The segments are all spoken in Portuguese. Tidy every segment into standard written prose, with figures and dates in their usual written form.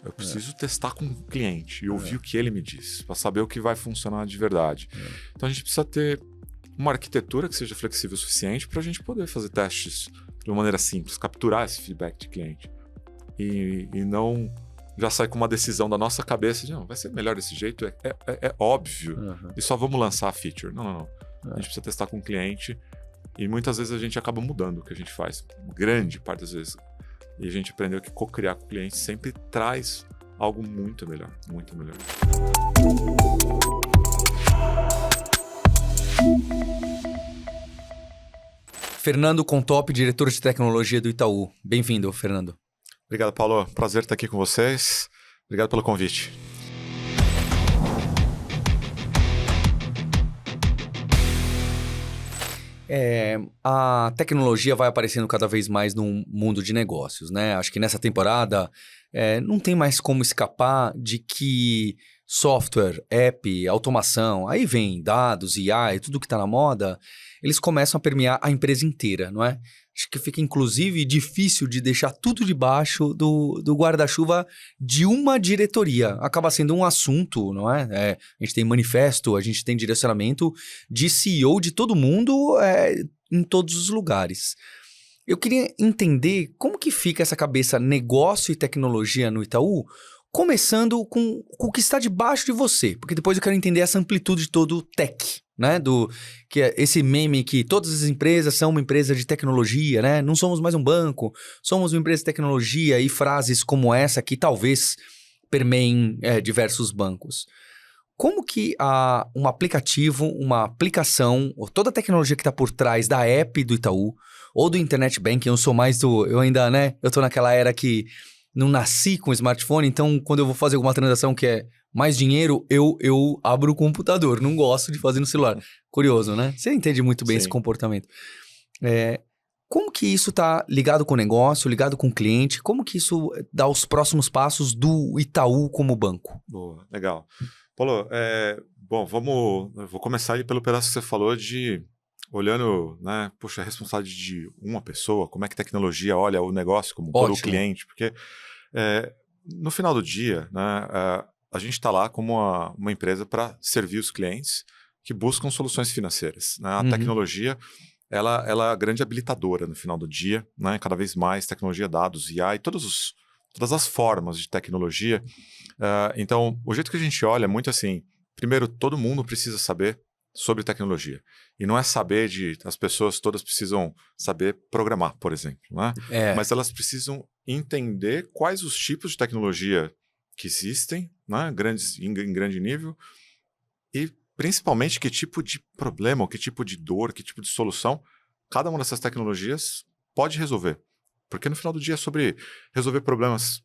Eu preciso testar com o cliente e ouvir o que ele me diz, para saber o que vai funcionar de verdade. Então a gente precisa ter uma arquitetura que seja flexível o suficiente para a gente poder fazer testes de uma maneira simples, capturar esse feedback de cliente. E não já sair com uma decisão da nossa cabeça de não, vai ser melhor desse jeito, é óbvio, e só vamos lançar a feature. Não. A gente precisa testar com o cliente e muitas vezes a gente acaba mudando o que a gente faz, grande parte das vezes. E a gente aprendeu que co-criar com o cliente sempre traz algo muito melhor, muito melhor. Fernando Contop, diretor de tecnologia do Itaú. Bem-vindo, Fernando. Obrigado, Paulo. Prazer estar aqui com vocês. Obrigado pelo convite. A tecnologia vai aparecendo cada vez mais no mundo de negócios, né? Acho que nessa temporada não tem mais como escapar de que software, app, automação, aí vem dados, IA e tudo que está na moda, eles começam a permear a empresa inteira, não é? Acho que fica, inclusive, difícil de deixar tudo debaixo do guarda-chuva de uma diretoria. Acaba sendo um assunto, não é? A gente tem manifesto, a gente tem direcionamento de CEO de todo mundo em todos os lugares. Eu queria entender como que fica essa cabeça negócio e tecnologia no Itaú, começando com o que está debaixo de você, porque depois eu quero entender essa amplitude de todo o tech, né? Que é esse meme que todas as empresas são uma empresa de tecnologia, né? Não somos mais um banco, somos uma empresa de tecnologia, e frases como essa que talvez permeiem diversos bancos. Como que um aplicativo, uma aplicação, ou toda a tecnologia que está por trás da app do Itaú, ou do Internet Banking, eu ainda, né? Eu tô naquela era que não nasci com smartphone, então quando eu vou fazer alguma transação que é mais dinheiro, eu abro o computador, não gosto de fazer no celular. Curioso, né? Você entende muito bem esse comportamento. Como que isso está ligado com o negócio, ligado com o cliente? Como que isso dá os próximos passos do Itaú como banco? Boa, legal. Paulo, vou começar aí pelo pedaço que você falou de olhando, né, a responsabilidade de uma pessoa, como é que a tecnologia olha o negócio como todo o cliente, porque no final do dia, né, a gente está lá como uma empresa para servir os clientes que buscam soluções financeiras, né? A tecnologia, ela é a grande habilitadora no final do dia, né? Cada vez mais tecnologia, dados, IA e todas as formas de tecnologia. Então, o jeito que a gente olha é muito assim, primeiro, todo mundo precisa saber sobre tecnologia. E não é saber as pessoas todas precisam saber programar, por exemplo, né? Mas elas precisam entender quais os tipos de tecnologia que existem, né? Em grande nível, e principalmente que tipo de problema, ou que tipo de dor, que tipo de solução cada uma dessas tecnologias pode resolver. Porque no final do dia é sobre resolver problemas,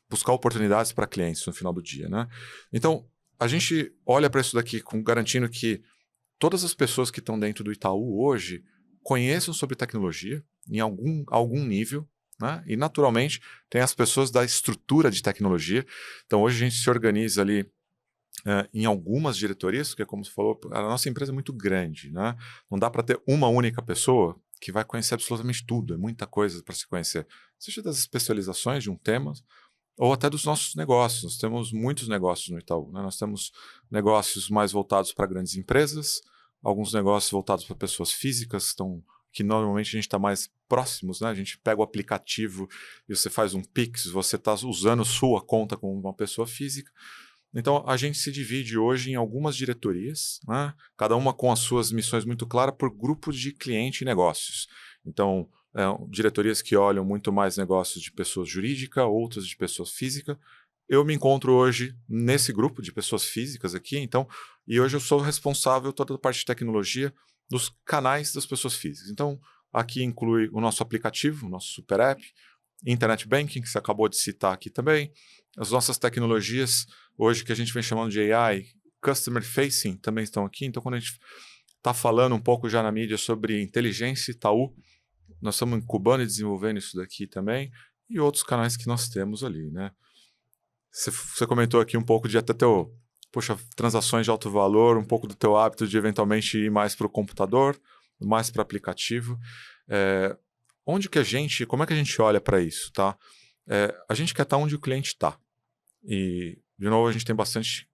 buscar oportunidades para clientes no final do dia, né? Então, a gente olha para isso daqui garantindo que todas as pessoas que estão dentro do Itaú hoje conheçam sobre tecnologia em algum nível, né? E, naturalmente, tem as pessoas da estrutura de tecnologia. Então, hoje a gente se organiza ali em algumas diretorias, porque, como você falou, a nossa empresa é muito grande, né? Não dá para ter uma única pessoa que vai conhecer absolutamente tudo. É muita coisa para se conhecer. Seja das especializações de um tema, ou até dos nossos negócios. Nós temos muitos negócios no Itaú, né? Nós temos negócios mais voltados para grandes empresas, alguns negócios voltados para pessoas físicas, que normalmente a gente está mais próximos, né? A gente pega o aplicativo e você faz um Pix, você está usando sua conta como uma pessoa física. Então, a gente se divide hoje em algumas diretorias, né? Cada uma com as suas missões muito claras por grupo de cliente e negócios. Então, diretorias que olham muito mais negócios de pessoas jurídicas, outras de pessoas físicas. Eu me encontro hoje nesse grupo de pessoas físicas aqui, então, e hoje eu sou responsável toda a parte de tecnologia dos canais das pessoas físicas. Então, aqui inclui o nosso aplicativo, o nosso super app, Internet Banking, que você acabou de citar aqui também, as nossas tecnologias hoje que a gente vem chamando de AI, Customer Facing, também estão aqui. Então, quando a gente está falando um pouco já na mídia sobre inteligência Itaú, nós estamos incubando e desenvolvendo isso daqui também, e outros canais que nós temos ali, né? Você comentou aqui um pouco de até transações de alto valor, um pouco do teu hábito de eventualmente ir mais para o computador, mais para aplicativo. Como é que a gente olha para isso, tá? a gente quer estar onde o cliente está. E, de novo, a gente tem bastante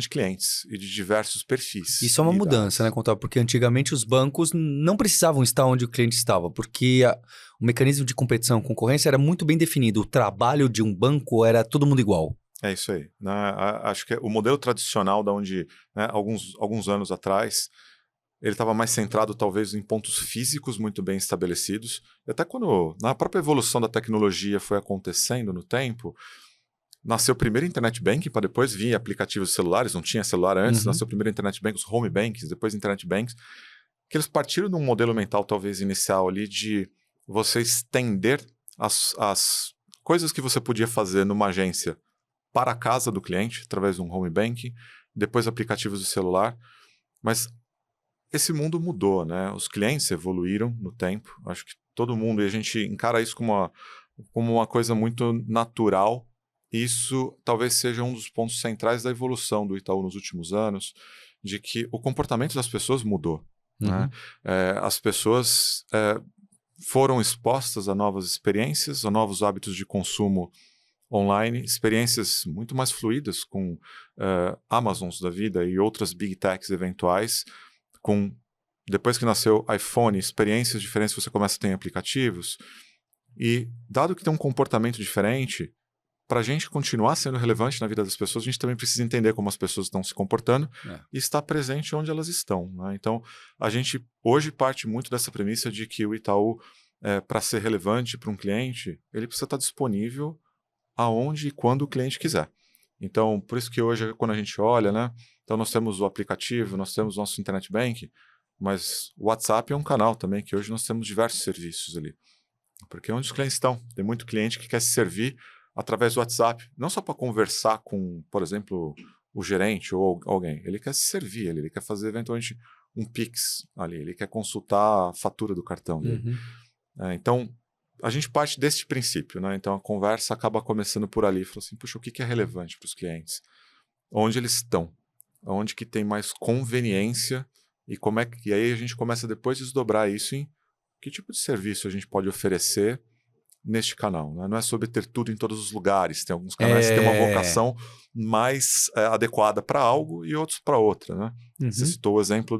clientes e de diversos perfis. Isso é uma mudança, né, Contábil? Porque antigamente os bancos não precisavam estar onde o cliente estava, porque o mecanismo de competição, concorrência era muito bem definido. O trabalho de um banco era todo mundo igual. É isso aí. Né? Acho que o modelo tradicional da onde, né, alguns anos atrás, ele estava mais centrado talvez em pontos físicos muito bem estabelecidos. E até quando na própria evolução da tecnologia foi acontecendo no tempo, nasceu primeiro Internet Banking, para depois vir aplicativos celulares, não tinha celular antes, nasceu primeiro Internet Banking, os Home Banks, depois Internet Banks, que eles partiram de um modelo mental talvez inicial ali de você estender as coisas que você podia fazer numa agência para a casa do cliente, através de um Home Banking, depois aplicativos de celular, mas esse mundo mudou, né? Os clientes evoluíram no tempo, acho que todo mundo, e a gente encara isso como uma coisa muito natural. Isso talvez seja um dos pontos centrais da evolução do Itaú nos últimos anos, de que o comportamento das pessoas mudou. Né? As pessoas foram expostas a novas experiências, a novos hábitos de consumo online, experiências muito mais fluídas com Amazons da vida e outras Big Techs eventuais, depois que nasceu iPhone, experiências diferentes, você começa a ter aplicativos, e dado que tem um comportamento diferente, para a gente continuar sendo relevante na vida das pessoas, a gente também precisa entender como as pessoas estão se comportando e estar presente onde elas estão. Né? Então, a gente hoje parte muito dessa premissa de que o Itaú, para ser relevante para um cliente, ele precisa estar disponível aonde e quando o cliente quiser. Então, por isso que hoje, quando a gente olha, né? Então nós temos o aplicativo, nós temos o nosso Internet Bank, mas o WhatsApp é um canal também, que hoje nós temos diversos serviços ali. Porque é onde os clientes estão. Tem muito cliente que quer se servir através do WhatsApp, não só para conversar com, por exemplo, o gerente ou alguém. Ele quer se servir, ele quer fazer eventualmente um Pix ali, ele quer consultar a fatura do cartão dele. Então, a gente parte desse princípio, né? Então a conversa acaba começando por ali. Fala assim, puxa, o que é relevante para os clientes? Onde eles estão? Onde que tem mais conveniência? E aí a gente começa depois a desdobrar isso em que tipo de serviço a gente pode oferecer neste canal. Né? Não é sobre ter tudo em todos os lugares. Tem alguns canais que têm uma vocação mais adequada para algo e outros para outra. Né? Você citou o exemplo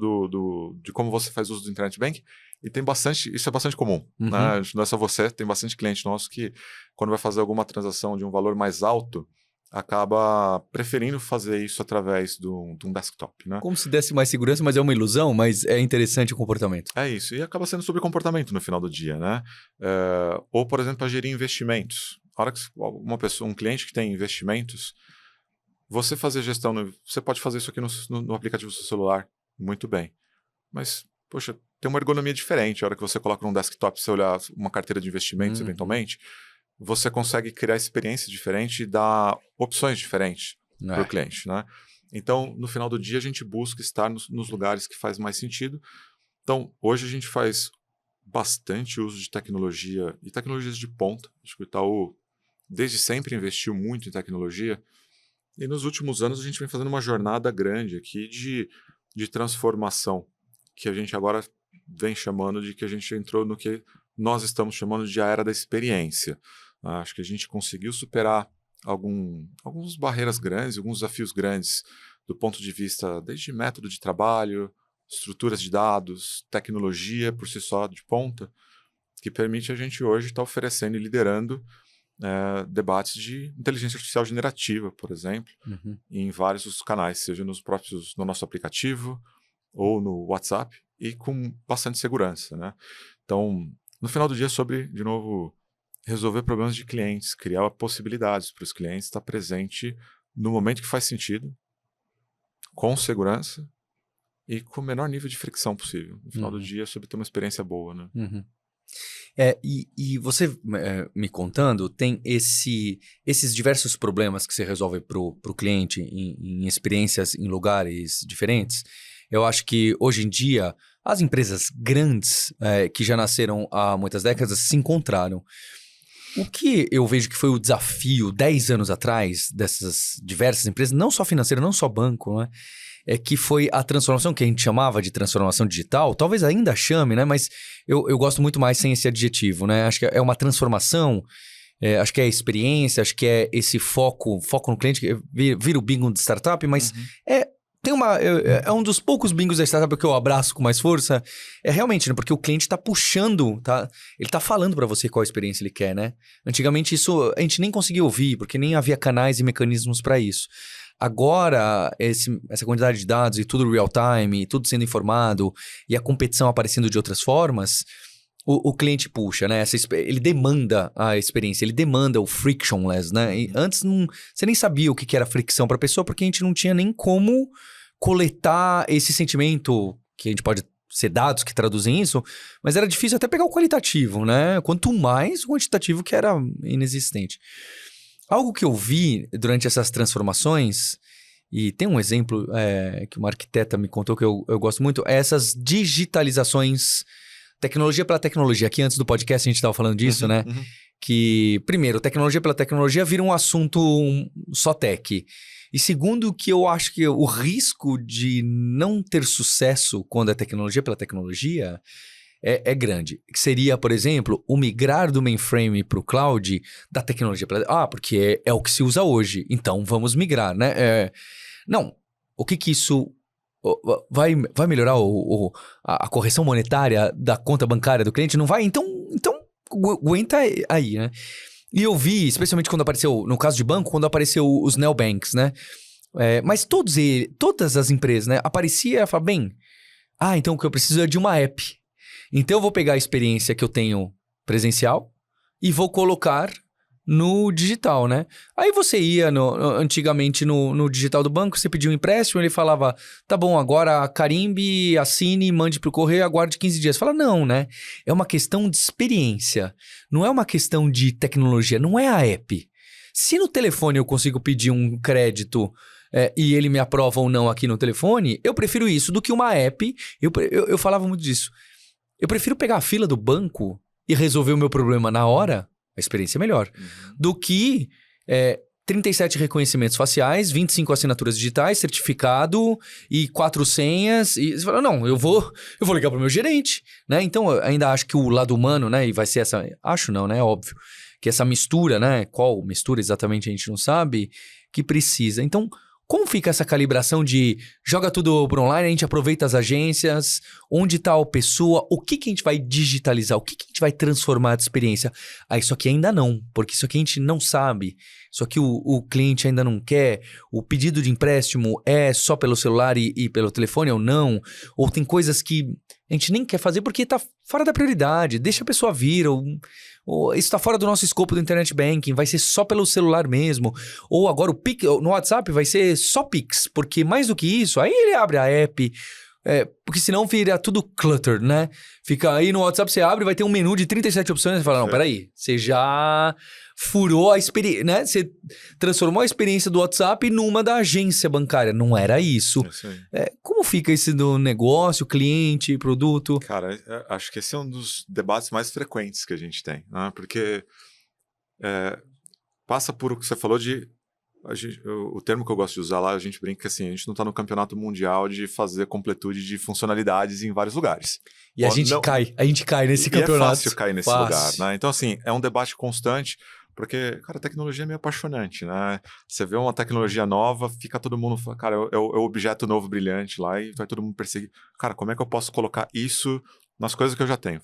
de como você faz uso do Internet Bank. E tem isso é bastante comum. Né? Não é só você, tem bastante cliente nosso que, quando vai fazer alguma transação de um valor mais alto, acaba preferindo fazer isso através de um desktop. Né? Como se desse mais segurança, mas é uma ilusão, mas é interessante o comportamento. É isso, e acaba sendo sobre comportamento no final do dia. Né? Ou, por exemplo, para gerir investimentos. A hora que um cliente que tem investimentos, você fazer gestão, você pode fazer isso aqui no aplicativo do seu celular, muito bem. Mas, poxa, tem uma ergonomia diferente. A hora que você coloca num desktop, você olhar uma carteira de investimentos, eventualmente, você consegue criar experiência diferente e dar opções diferentes para o cliente. Né? Então, no final do dia, a gente busca estar nos lugares que faz mais sentido. Então, hoje a gente faz bastante uso de tecnologia e tecnologias de ponta. Acho que o Itaú, desde sempre, investiu muito em tecnologia. E nos últimos anos, a gente vem fazendo uma jornada grande aqui de transformação, que a gente agora vem chamando de que a gente entrou no que nós estamos chamando de a era da experiência. Acho que a gente conseguiu superar algumas barreiras grandes, alguns desafios grandes do ponto de vista desde método de trabalho, estruturas de dados, tecnologia por si só de ponta, que permite a gente hoje estar oferecendo e liderando debates de inteligência artificial generativa, por exemplo, em vários dos canais, seja no nosso aplicativo ou no WhatsApp, e com bastante segurança. Né? Então, no final do dia, sobre, de novo, resolver problemas de clientes, criar possibilidades para os clientes, estar presente no momento que faz sentido, com segurança e com o menor nível de fricção possível. No final do dia, sobre ter uma experiência boa. Né? E você me contando, tem esses diversos problemas que você resolve para o cliente em experiências em lugares diferentes. Eu acho que hoje em dia as empresas grandes que já nasceram há muitas décadas se encontraram. O que eu vejo que foi o desafio 10 anos atrás dessas diversas empresas, não só financeira, não só banco, né? É que foi a transformação que a gente chamava de transformação digital, talvez ainda chame, né? Mas eu gosto muito mais sem esse adjetivo, né? Acho que é uma transformação acho que é a experiência, acho que é esse foco no cliente, que vira o bingo de startup, mas é um dos poucos bingos da startup que eu abraço com mais força. É realmente, né? Porque o cliente tá puxando, ele tá falando para você qual experiência ele quer, né? Antigamente isso a gente nem conseguia ouvir, porque nem havia canais e mecanismos para isso. Agora, essa quantidade de dados e tudo real time, e tudo sendo informado, e a competição aparecendo de outras formas, o cliente puxa, né? Ele demanda a experiência, ele demanda o frictionless, né? E antes você nem sabia o que era fricção para a pessoa, porque a gente não tinha nem como coletar esse sentimento, que a gente pode ser dados que traduzem isso, mas era difícil até pegar o qualitativo, né? Quanto mais o quantitativo, que era inexistente. Algo que eu vi durante essas transformações, e tem um exemplo que uma arquiteta me contou que eu gosto muito, é essas digitalizações, tecnologia pela tecnologia. Aqui antes do podcast a gente estava falando disso, né? Que, primeiro, tecnologia pela tecnologia vira um assunto só tech. E segundo, que eu acho que o risco de não ter sucesso quando é tecnologia pela tecnologia é grande. Que seria, por exemplo, o migrar do mainframe para o cloud da tecnologia pela... porque é o que se usa hoje, então vamos migrar, né? Não, o que isso... Vai melhorar a correção monetária da conta bancária do cliente? Não vai? Então aguenta aí, né? E eu vi, especialmente quando apareceu, no caso de banco, quando apareceu os neobanks, né? Mas todas as empresas, né? Aparecia e falava, então o que eu preciso é de uma app. Então eu vou pegar a experiência que eu tenho presencial e vou colocar no digital, né? Aí você ia antigamente no digital do banco, você pedia um empréstimo, ele falava, tá bom, agora carimbe, assine, mande pro correio, aguarde 15 dias. Fala, não, né? É uma questão de experiência, não é uma questão de tecnologia, não é a app. Se no telefone eu consigo pedir um crédito e ele me aprova ou não aqui no telefone, eu prefiro isso do que uma app. Eu falava muito disso. Eu prefiro pegar a fila do banco e resolver o meu problema na hora. A experiência é melhor. Do que 37 reconhecimentos faciais, 25 assinaturas digitais, certificado e 4 senhas. E você fala, não, eu vou ligar para o meu gerente, né? Então, eu ainda acho que o lado humano, né? E vai ser essa... Acho não, né? Óbvio. Que essa mistura, né? Qual mistura exatamente a gente não sabe, que precisa. Então, como fica essa calibração de joga tudo por online, a gente aproveita as agências, onde está a pessoa, o que a gente vai digitalizar, o que a gente vai transformar de experiência? Isso aqui ainda não, porque isso aqui a gente não sabe, isso aqui o cliente ainda não quer, o pedido de empréstimo é só pelo celular e pelo telefone ou não, ou tem coisas que a gente nem quer fazer porque está fora da prioridade, deixa a pessoa vir, ou isso está fora do nosso escopo do internet banking, vai ser só pelo celular mesmo. Ou agora o Pix, no WhatsApp vai ser só Pix, porque mais do que isso, aí ele abre a app, porque senão vira tudo cluttered, né? Fica aí no WhatsApp, você abre, vai ter um menu de 37 opções, e você fala, não, peraí, você já furou a experiência, né? Você transformou a experiência do WhatsApp numa da agência bancária, não era isso. Como fica esse do negócio, cliente, produto? Cara, acho que esse é um dos debates mais frequentes que a gente tem, né? Porque passa por o que você falou de... o termo que eu gosto de usar lá, a gente brinca que assim, a gente não está no campeonato mundial de fazer completude de funcionalidades em vários lugares. E a gente cai nesse campeonato. É fácil cair nesse lugar, né? Então assim, é um debate constante, porque, cara, a tecnologia é meio apaixonante, né? Você vê uma tecnologia nova, fica todo mundo, cara, é o objeto novo brilhante lá e vai todo mundo perseguir. Cara, como é que eu posso colocar isso nas coisas que eu já tenho?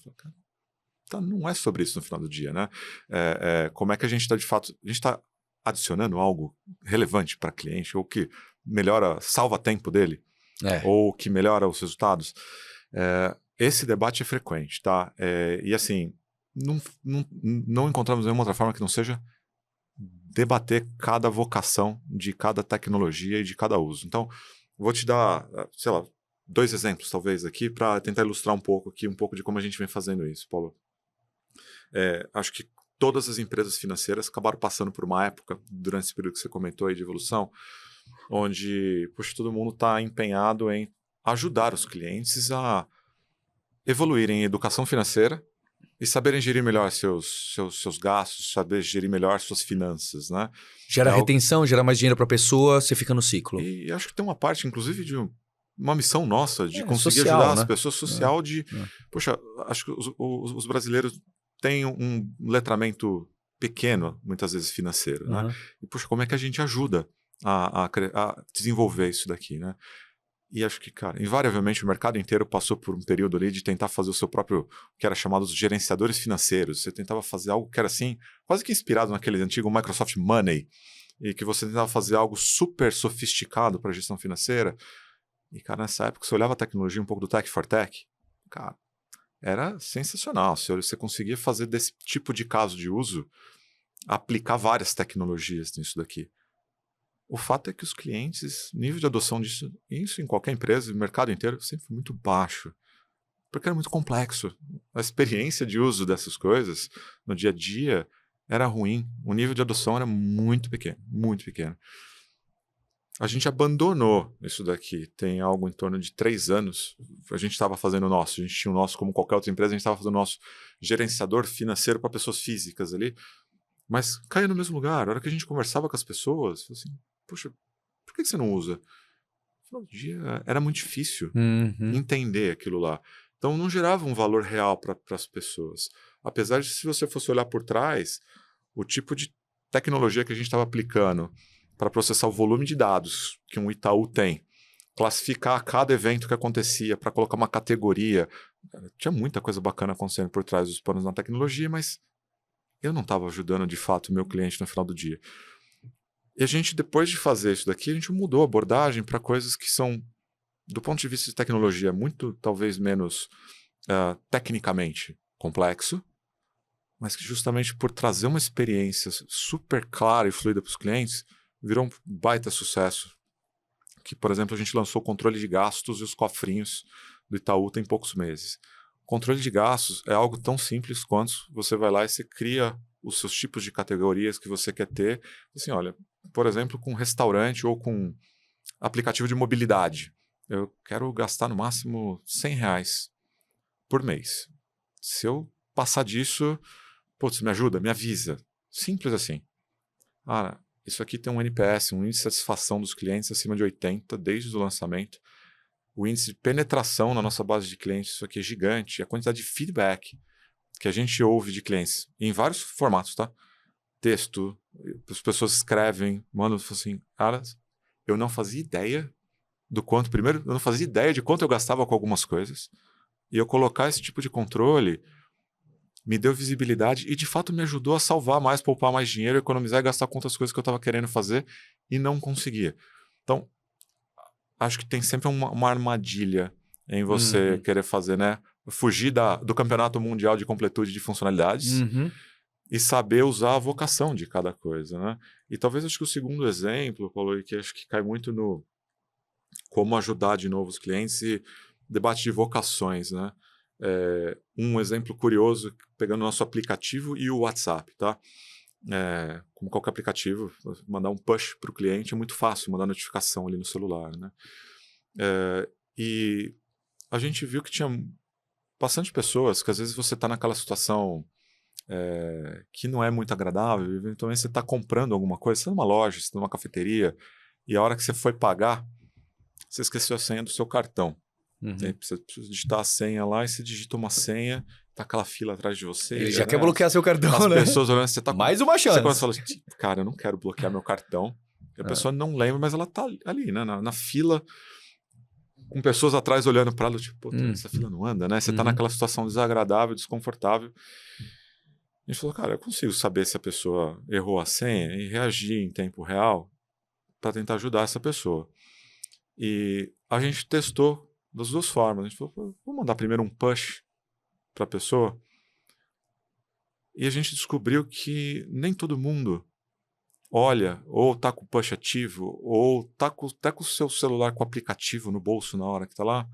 Cara, não é sobre isso no final do dia, né? Como é que a gente está de fato... A gente está adicionando algo relevante para cliente, ou que melhora, salva tempo dele, ou que melhora os resultados. Esse debate é frequente, tá? E assim, não encontramos nenhuma outra forma que não seja debater cada vocação de cada tecnologia e de cada uso. Então, vou te dar, sei lá, 2 exemplos talvez aqui para tentar ilustrar um pouco de como a gente vem fazendo isso, Paulo. Acho que todas as empresas financeiras acabaram passando por uma época, durante esse período que você comentou aí de evolução, onde todo mundo está empenhado em ajudar os clientes a evoluírem em educação financeira e saberem gerir melhor seus gastos, saber gerir melhor suas finanças, né? Gera retenção, gera mais dinheiro para a pessoa, você fica no ciclo. E acho que tem uma parte, inclusive, de uma missão nossa de conseguir social, ajudar né? as pessoas social de... Poxa, acho que os brasileiros têm um letramento pequeno, muitas vezes financeiro, né? Uhum. E, poxa, como é que a gente ajuda a desenvolver isso daqui, né? E acho que, cara, invariavelmente o mercado inteiro passou por um período ali de tentar fazer o seu próprio, que era chamado de gerenciadores financeiros. Você tentava fazer algo que era assim, quase que inspirado naquele antigo Microsoft Money, e que você tentava fazer algo super sofisticado para gestão financeira. E, cara, nessa época você olhava a tecnologia um pouco do Tech for Tech, cara, era sensacional. Você conseguia fazer desse tipo de caso de uso, aplicar várias tecnologias nisso daqui. O fato é que os clientes, nível de adoção disso, isso em qualquer empresa, no mercado inteiro, sempre foi muito baixo, porque era muito complexo. A experiência de uso dessas coisas no dia a dia era ruim. O nível de adoção era muito pequeno, muito pequeno. A gente abandonou isso daqui tem algo em torno de 3 anos. A gente estava fazendo o nosso, a gente tinha o nosso, como qualquer outra empresa, a gente estava fazendo o nosso gerenciador financeiro para pessoas físicas ali, mas caía no mesmo lugar. A hora que a gente conversava com as pessoas, assim, poxa, por que você não usa? No final do dia, era muito difícil Uhum. entender aquilo lá. Então, não gerava um valor real para as pessoas. Apesar de, se você fosse olhar por trás, o tipo de tecnologia que a gente estava aplicando para processar o volume de dados que um Itaú tem, classificar cada evento que acontecia, para colocar uma categoria. Tinha muita coisa bacana acontecendo por trás dos panos na tecnologia, mas eu não estava ajudando de fato o meu cliente no final do dia. E a gente, depois de fazer isso daqui, a gente mudou a abordagem para coisas que são, do ponto de vista de tecnologia, muito, talvez, menos tecnicamente complexo, mas que justamente por trazer uma experiência super clara e fluida para os clientes, virou um baita sucesso. Que, por exemplo, a gente lançou o controle de gastos e os cofrinhos do Itaú tem poucos meses. O controle de gastos é algo tão simples quanto você vai lá e você cria os seus tipos de categorias que você quer ter. Assim, olha, por exemplo, com restaurante ou com aplicativo de mobilidade. Eu quero gastar no máximo R$ 100 por mês. Se eu passar disso, putz, me ajuda, me avisa. Simples assim. Ah, isso aqui tem um NPS, um índice de satisfação dos clientes acima de 80 desde o lançamento. O índice de penetração na nossa base de clientes, isso aqui é gigante. A quantidade de feedback que a gente ouve de clientes em vários formatos, tá? Texto, as pessoas escrevem, mandam assim, cara, eu não fazia ideia do quanto, primeiro, eu não fazia ideia de quanto eu gastava com algumas coisas, e eu colocar esse tipo de controle me deu visibilidade e de fato me ajudou a salvar mais, poupar mais dinheiro, economizar e gastar com outras coisas que eu estava querendo fazer e não conseguia. Então, acho que tem sempre uma armadilha em você Uhum. querer fazer, né? Fugir do campeonato mundial de completude de funcionalidades Uhum. e saber usar a vocação de cada coisa, né? E talvez acho que o segundo exemplo, Paulo, e que acho que cai muito no como ajudar de novo os clientes e debate de vocações, né? Um exemplo curioso, pegando o nosso aplicativo e o WhatsApp, tá? Como qualquer aplicativo, mandar um push para o cliente é muito fácil, mandar notificação ali no celular, né? E a gente viu que tinha bastante pessoas que às vezes você está naquela situação que não é muito agradável, eventualmente você está comprando alguma coisa, você está numa loja, você está numa cafeteria, e a hora que você foi pagar, você esqueceu a senha do seu cartão. Uhum. Você precisa digitar a senha lá e você digita uma senha, tá aquela fila atrás de você. Ele já né? quer bloquear seu cartão, As né? pessoas olhando, você tá com... Mais uma Você começa chance. a falar, cara, eu não quero bloquear meu cartão. E a pessoa não lembra, mas ela tá ali, né? Na fila, com pessoas atrás olhando para ela, tipo, pô, essa fila não anda, né? Você tá naquela situação desagradável, desconfortável. A gente falou, cara, eu consigo saber se a pessoa errou a senha e reagir em tempo real para tentar ajudar essa pessoa. E a gente testou das duas formas. A gente falou, vou mandar primeiro um push para a pessoa. E a gente descobriu que nem todo mundo olha, ou tá com o push ativo, ou tá com o seu celular com o aplicativo no bolso na hora que tá lá.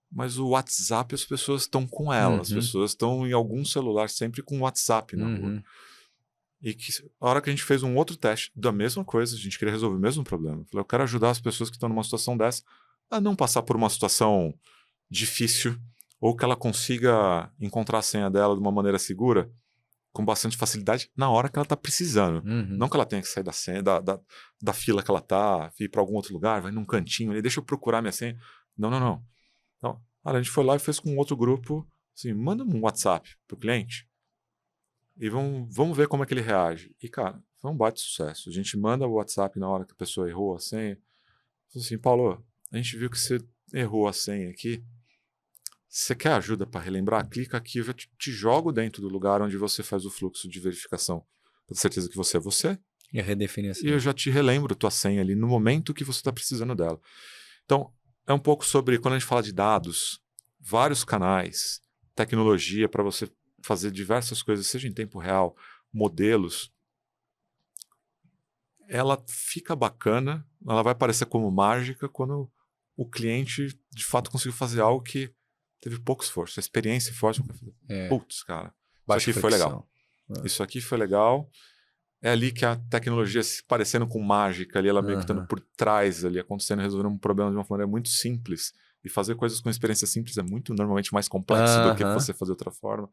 Mas o WhatsApp, as pessoas estão com ela. As Uhum. pessoas estão em algum celular sempre com o WhatsApp na rua. Uhum. E que a hora que a gente fez um outro teste da mesma coisa, a gente queria resolver o mesmo problema. Eu falei, eu quero ajudar as pessoas que estão numa situação dessa a não passar por uma situação difícil ou que ela consiga encontrar a senha dela de uma maneira segura, com bastante facilidade, na hora que ela está precisando. Uhum. Não que ela tenha que sair da senha, da fila que ela está, ir para algum outro lugar, vai num cantinho ali, deixa eu procurar minha senha. Não. Então, a gente foi lá e fez com outro grupo, assim, manda um WhatsApp pro cliente. e vamos ver como é que ele reage. E, cara, foi um baita sucesso. A gente manda o WhatsApp na hora que a pessoa errou a senha. Falei assim, Paulo, a gente viu que você errou a senha aqui. Você quer ajuda para relembrar? Clica aqui, eu já te jogo dentro do lugar onde você faz o fluxo de verificação. Pra ter certeza que você é você. E a redefinição. E eu já te relembro tua senha ali no momento que você está precisando dela. Então, é um pouco sobre, quando a gente fala de dados, vários canais, tecnologia para você fazer diversas coisas, seja em tempo real, modelos, ela fica bacana, ela vai parecer como mágica quando o cliente de fato conseguiu fazer algo que teve pouco esforço, a experiência forte. Putz, cara, isso aqui foi legal. Isso aqui foi legal. É ali que a tecnologia, se parecendo com mágica, ali, ela meio que estando por trás, ali, acontecendo, resolvendo um problema de uma maneira muito simples. E fazer coisas com experiência simples é muito, normalmente, mais complexo do que você fazer de outra forma,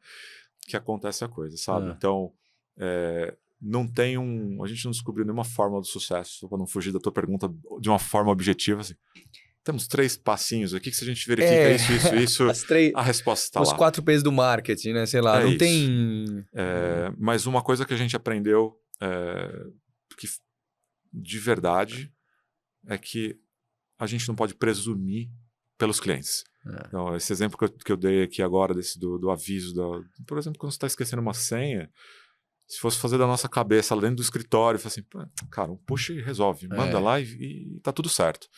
que acontece a coisa, sabe? Então, não tem a gente não descobriu nenhuma fórmula do sucesso, para não fugir da tua pergunta de uma forma objetiva, assim. Temos 3 passinhos aqui que se a gente verifica isso, a resposta está lá. Os 4 P's do marketing, né? Sei lá, não isso. tem... Mas uma coisa que a gente aprendeu que, de verdade, é que a gente não pode presumir pelos clientes. Então, esse exemplo que eu dei aqui agora, do aviso, por exemplo, quando você está esquecendo uma senha, se fosse fazer da nossa cabeça lá dentro do escritório, assim, cara, um push e resolve, manda lá e tá tudo certo.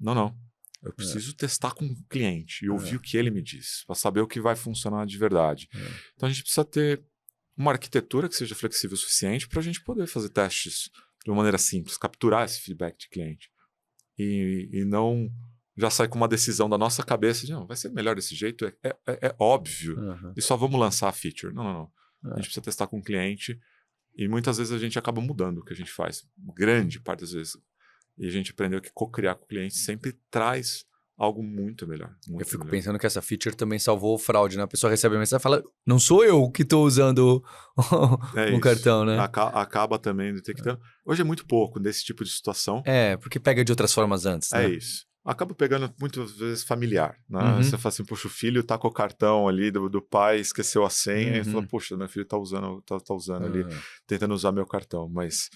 Não. Eu preciso testar com o cliente e ouvir o que ele me diz, para saber o que vai funcionar de verdade. Então a gente precisa ter uma arquitetura que seja flexível o suficiente para a gente poder fazer testes de uma maneira simples, capturar esse feedback de cliente. E não já sair com uma decisão da nossa cabeça de, não, vai ser melhor desse jeito, é óbvio, e só vamos lançar a feature. Não. A gente precisa testar com o cliente e muitas vezes a gente acaba mudando o que a gente faz, grande parte das vezes. E a gente aprendeu que co-criar com o cliente sempre traz algo muito melhor. Eu fico pensando que essa feature também salvou fraude, né? A pessoa recebe a mensagem e fala, não sou eu que estou usando o cartão, né? Acaba também detectando. Hoje é muito pouco desse tipo de situação. Porque pega de outras formas antes, né? É isso. Acaba pegando muitas vezes familiar, né? Você fala assim, poxa, o filho tá com o cartão ali do pai, esqueceu a senha e fala, poxa, meu filho tá usando ali, tentando usar meu cartão, mas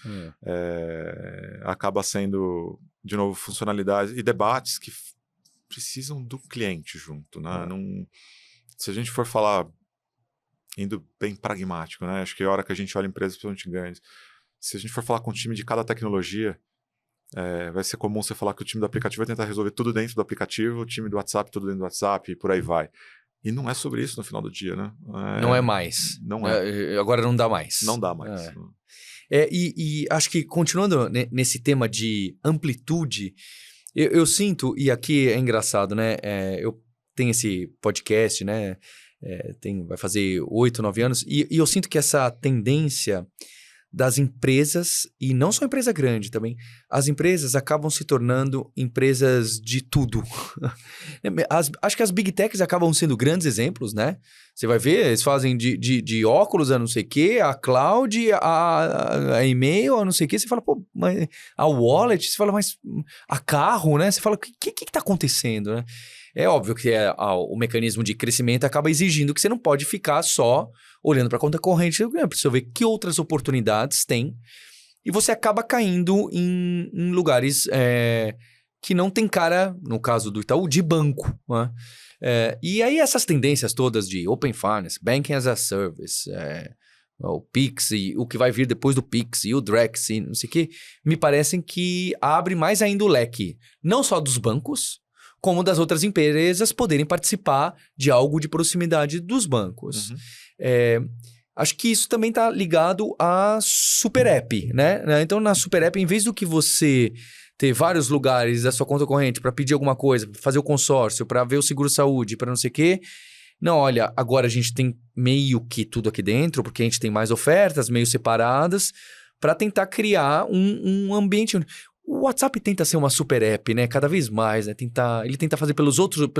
acaba sendo, de novo, funcionalidades e debates que precisam do cliente junto, né? Se a gente for falar, indo bem pragmático, né? Acho que a hora que a gente olha empresas, principalmente grandes, se a gente for falar com o time de cada tecnologia, vai ser comum você falar que o time do aplicativo vai tentar resolver tudo dentro do aplicativo, o time do WhatsApp tudo dentro do WhatsApp e por aí vai. E não é sobre isso no final do dia, né? Não é mais. Não é. Agora não dá mais. Não dá mais. E acho que continuando nesse tema de amplitude, eu sinto, e aqui é engraçado, né? Eu tenho esse podcast, né? Vai fazer 8, 9 anos, e eu sinto que essa tendência das empresas, e não só empresa grande também, as empresas acabam se tornando empresas de tudo. Acho que as Big Techs acabam sendo grandes exemplos, né? Você vai ver, eles fazem de óculos a não sei o quê, a cloud, a e-mail, a não sei o quê. Você fala, pô, mas a wallet, você fala, mas a carro, né? Você fala, o que está acontecendo, né? É óbvio que o mecanismo de crescimento acaba exigindo que você não pode ficar só olhando para a conta corrente, precisa ver que outras oportunidades tem. E você acaba caindo em lugares que não tem cara, no caso do Itaú, de banco. Né? E aí essas tendências todas de Open Finance, Banking as a Service, o Pix e o que vai vir depois do Pix e o Drex e não sei o quê, me parecem que abre mais ainda o leque, não só dos bancos, como das outras empresas poderem participar de algo de proximidade dos bancos. Acho que isso também está ligado à Super App, né? Então, na Super App, em vez do que você ter vários lugares da sua conta corrente para pedir alguma coisa, para fazer o consórcio, para ver o seguro-saúde, para não sei o quê, não, olha, agora a gente tem meio que tudo aqui dentro, porque a gente tem mais ofertas meio separadas, para tentar criar um ambiente... O WhatsApp tenta ser uma super app, né? Cada vez mais, né? Ele tenta fazer pelo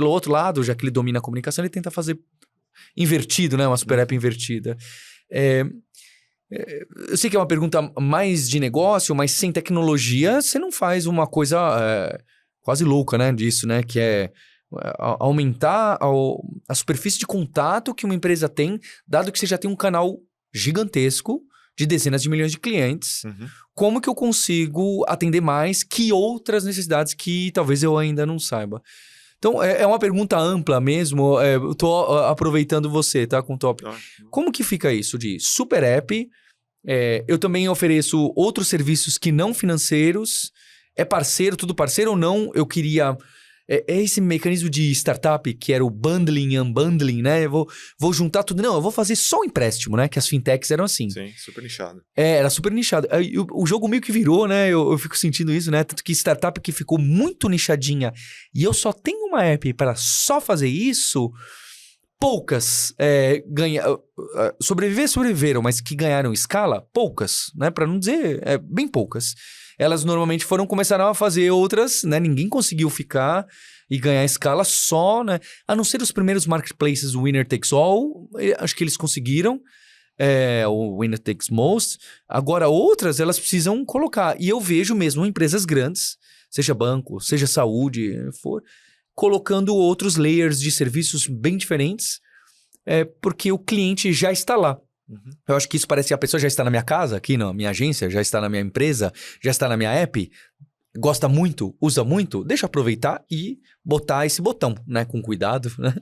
outro lado, já que ele domina a comunicação, ele tenta fazer invertido, né? Uma super app invertida. Eu sei que é uma pergunta mais de negócio, mas sem tecnologia, você não faz uma coisa quase louca, né? Disso, né? Que é aumentar a superfície de contato que uma empresa tem, dado que você já tem um canal gigantesco de dezenas de milhões de clientes. Como que eu consigo atender mais? Que outras necessidades que talvez eu ainda não saiba? Então, é uma pergunta ampla mesmo. Eu tô aproveitando você, tá? Com o tópico. Como que fica isso de super app? Eu também ofereço outros serviços que não financeiros. É parceiro, tudo parceiro ou não? Eu queria... É esse mecanismo de startup, que era o bundling e unbundling, né? Eu vou juntar tudo. Não, eu vou fazer só o empréstimo, né? Que as fintechs eram assim. Sim, super nichado. Era super nichado. Aí, o jogo meio que virou, né? Eu fico sentindo isso, né? Tanto que startup que ficou muito nichadinha e eu só tenho uma app para só fazer isso, poucas sobreviveram, mas que ganharam escala, poucas, né? Para não dizer, bem poucas. Elas normalmente começaram a fazer outras, né? Ninguém conseguiu ficar e ganhar escala só, né? A não ser os primeiros marketplaces, o Winner Takes All, acho que eles conseguiram, o Winner Takes Most. Agora, outras, elas precisam colocar. E eu vejo mesmo empresas grandes, seja banco, seja saúde, colocando outros layers de serviços bem diferentes, porque o cliente já está lá. Eu acho que isso parece que a pessoa já está na minha casa, aqui na minha agência, já está na minha empresa, já está na minha app, gosta muito, usa muito, deixa eu aproveitar e botar esse botão, né, com cuidado, né?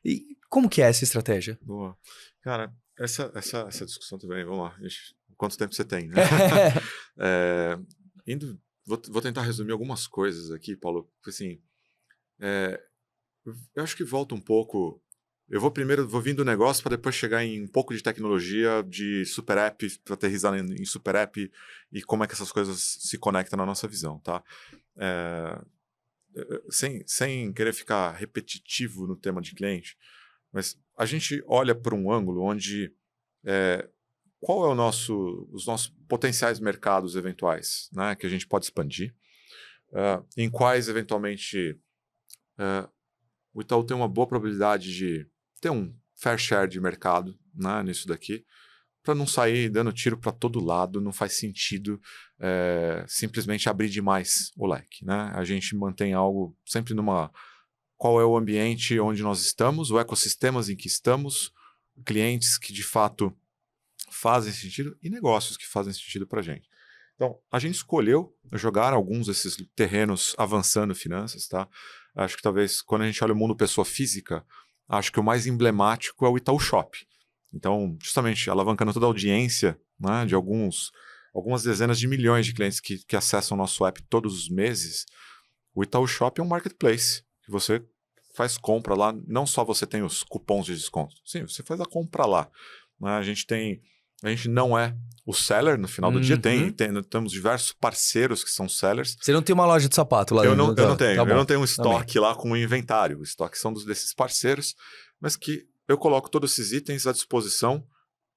E como que é essa estratégia? Boa. Cara, essa discussão também, vamos lá, quanto tempo você tem, né? Vou tentar resumir algumas coisas aqui, Paulo, porque assim, eu acho que volta um pouco. Eu vou vir do negócio para depois chegar em um pouco de tecnologia, de super app, para aterrissar em super app e como é que essas coisas se conectam na nossa visão, tá? Sem querer ficar repetitivo no tema de cliente, mas a gente olha por um ângulo onde qual é os nossos potenciais mercados eventuais, né, que a gente pode expandir, em quais eventualmente o Itaú tem uma boa probabilidade de ter um fair share de mercado, né, nisso daqui, para não sair dando tiro para todo lado. Não faz sentido simplesmente abrir demais o leque, né? A gente mantém algo sempre qual é o ambiente onde nós estamos, o ecossistemas em que estamos, clientes que de fato fazem sentido e negócios que fazem sentido para a gente. Então, a gente escolheu jogar alguns desses terrenos avançando finanças, tá? Acho que talvez quando a gente olha o mundo pessoa física, acho que o mais emblemático é o Itaú Shop. Então, justamente alavancando toda a audiência, né, de algumas dezenas de milhões de clientes que acessam o nosso app todos os meses, o Itaú Shop é um marketplace que você faz compra lá. Não só você tem os cupons de desconto, sim, você faz a compra lá, né? A gente não é o seller no final do dia, temos diversos parceiros que são sellers. Você não tem uma loja de sapato lá dentro? Eu não tenho. Eu não tenho um estoque lá com o inventário. O estoque são desses parceiros, mas que eu coloco todos esses itens à disposição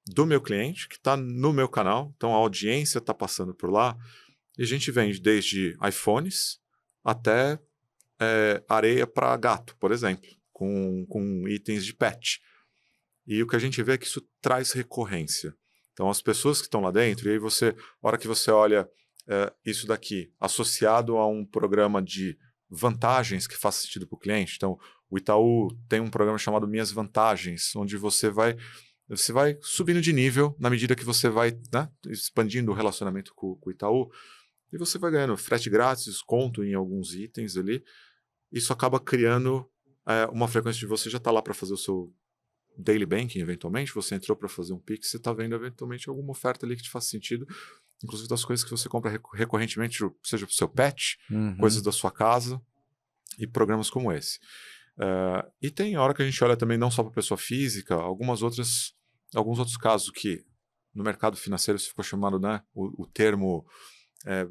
do meu cliente, que está no meu canal. Então a audiência está passando por lá. E a gente vende desde iPhones até areia para gato, por exemplo, com itens de pet. E o que a gente vê é que isso traz recorrência. Então, as pessoas que estão lá dentro, e aí a hora que você olha isso daqui associado a um programa de vantagens que faz sentido para o cliente. Então, o Itaú tem um programa chamado Minhas Vantagens, onde você vai subindo de nível na medida que você vai, né, expandindo o relacionamento com o Itaú, e você vai ganhando frete grátis, desconto em alguns itens ali. Isso acaba criando uma frequência de você já estar lá para fazer o seu daily banking, eventualmente, você entrou para fazer um Pix, você está vendo eventualmente alguma oferta ali que te faz sentido, inclusive das coisas que você compra recorrentemente, seja para o seu pet, coisas da sua casa e programas como esse. E tem hora que a gente olha também não só para pessoa física, alguns outros casos que no mercado financeiro se ficou chamado, né, o termo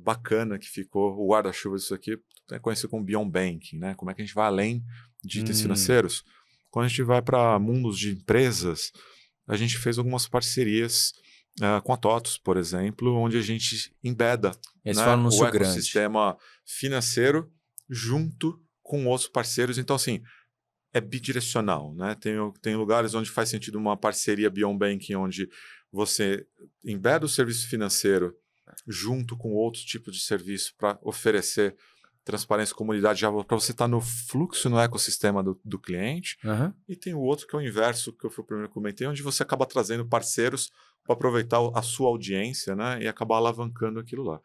bacana que ficou, o guarda-chuva disso aqui, é conhecido como Beyond Banking, né? Como é que a gente vai além de itens financeiros? Quando a gente vai para mundos de empresas, a gente fez algumas parcerias com a TOTUS, por exemplo, onde a gente embeda, né, o ecossistema financeiro junto com outros parceiros. Então, assim, é bidirecional, né? Tem lugares onde faz sentido uma parceria Beyond Banking, onde você embeda o serviço financeiro junto com outros tipos de serviço para oferecer transparência e comunidade já para você estar no fluxo, no ecossistema do cliente. E tem o outro que é o inverso, que eu fui o primeiro que comentei, onde você acaba trazendo parceiros para aproveitar a sua audiência, né? E acabar alavancando aquilo lá.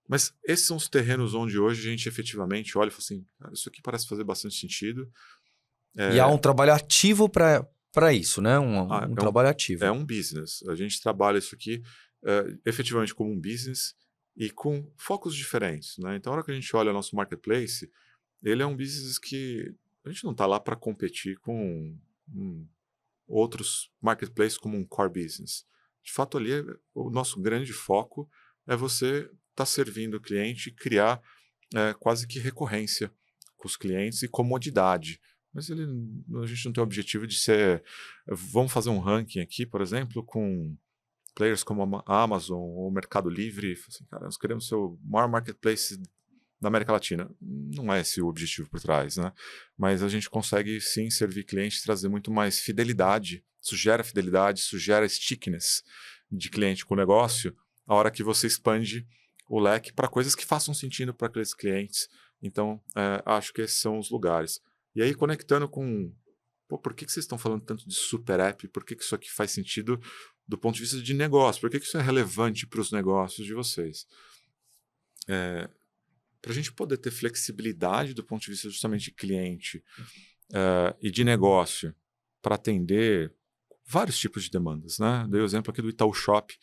Mas esses são os terrenos onde hoje a gente efetivamente olha e fala assim, cara, isso aqui parece fazer bastante sentido. E há um trabalho ativo para isso, né? Um trabalho ativo. É um business. A gente trabalha isso aqui efetivamente como um business e com focos diferentes, né? Então, a hora que a gente olha o nosso marketplace, ele é um business que a gente não está lá para competir com outros marketplaces como um core business. De fato, ali o nosso grande foco é você estar servindo o cliente e criar quase que recorrência com os clientes e comodidade. Mas a gente não tem o objetivo de ser... Vamos fazer um ranking aqui, por exemplo, com players como a Amazon ou o Mercado Livre. Assim, cara, nós queremos ser o maior marketplace da América Latina. Não é esse o objetivo por trás, né? Mas a gente consegue, sim, servir clientes, trazer muito mais fidelidade. Isso gera stickiness de cliente com o negócio, a hora que você expande o leque para coisas que façam sentido para aqueles clientes. Então, acho que esses são os lugares. E aí, conectando com... por que vocês estão falando tanto de super app? Por que isso aqui faz sentido do ponto de vista de negócio? Por que isso é relevante para os negócios de vocês? Para a gente poder ter flexibilidade do ponto de vista justamente de cliente e de negócio para atender vários tipos de demandas, né? Dei o exemplo aqui do Itaú Shop.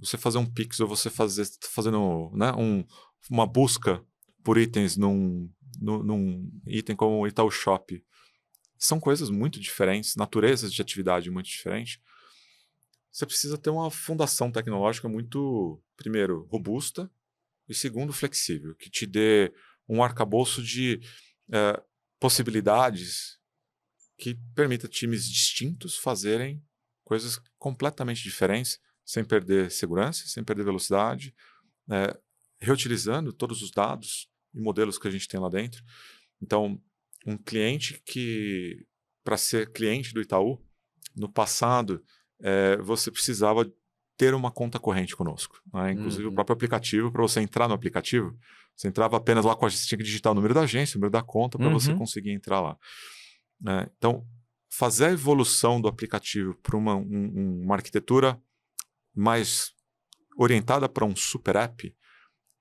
Você fazer um Pix ou você fazendo, né, uma busca por itens num item como o Itaú Shop. São coisas muito diferentes, naturezas de atividade muito diferentes. Você precisa ter uma fundação tecnológica muito, primeiro, robusta e, segundo, flexível, que te dê um arcabouço de possibilidades que permita times distintos fazerem coisas completamente diferentes, sem perder segurança, sem perder velocidade, reutilizando todos os dados e modelos que a gente tem lá dentro. Então, um cliente que, para ser cliente do Itaú, no passado, você precisava ter uma conta corrente conosco, né? Inclusive o próprio aplicativo, para você entrar no aplicativo, você entrava apenas lá com a agência, tinha que digitar o número da agência, o número da conta, para você conseguir entrar lá. Então, fazer a evolução do aplicativo para uma arquitetura mais orientada para um super app,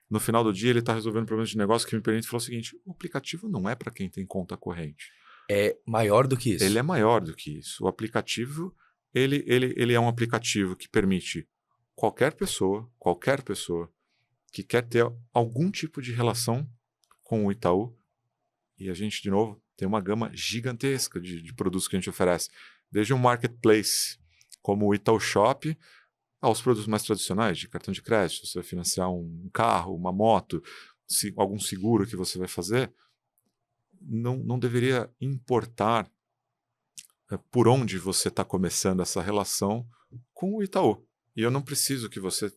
no final do dia ele está resolvendo problemas de negócio que me permite falar o seguinte: o aplicativo não é para quem tem conta corrente. É maior do que isso. Ele é maior do que isso. O aplicativo, ele é um aplicativo que permite qualquer pessoa que quer ter algum tipo de relação com o Itaú, e a gente, de novo, tem uma gama gigantesca de produtos que a gente oferece. Desde um marketplace como o Itaú Shop, aos produtos mais tradicionais, de cartão de crédito. Você vai financiar um carro, uma moto, algum seguro que você vai fazer. Não deveria importar por onde você está começando essa relação com o Itaú. E eu não preciso que você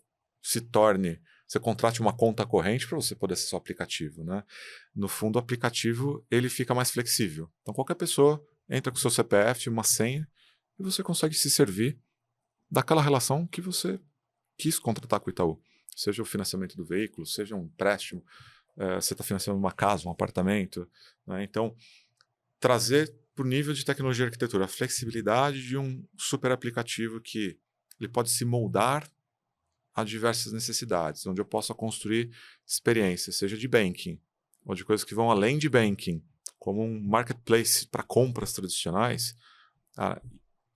você contrate uma conta corrente para você poder ser seu aplicativo, né? No fundo, o aplicativo ele fica mais flexível. Então, qualquer pessoa entra com seu CPF, uma senha, e você consegue se servir daquela relação que você quis contratar com o Itaú. Seja o financiamento do veículo, seja um empréstimo, você está financiando uma casa, um apartamento, né? Então, trazer para o nível de tecnologia e arquitetura a flexibilidade de um super aplicativo que ele pode se moldar a diversas necessidades, onde eu possa construir experiências, seja de banking, ou de coisas que vão além de banking, como um marketplace para compras tradicionais.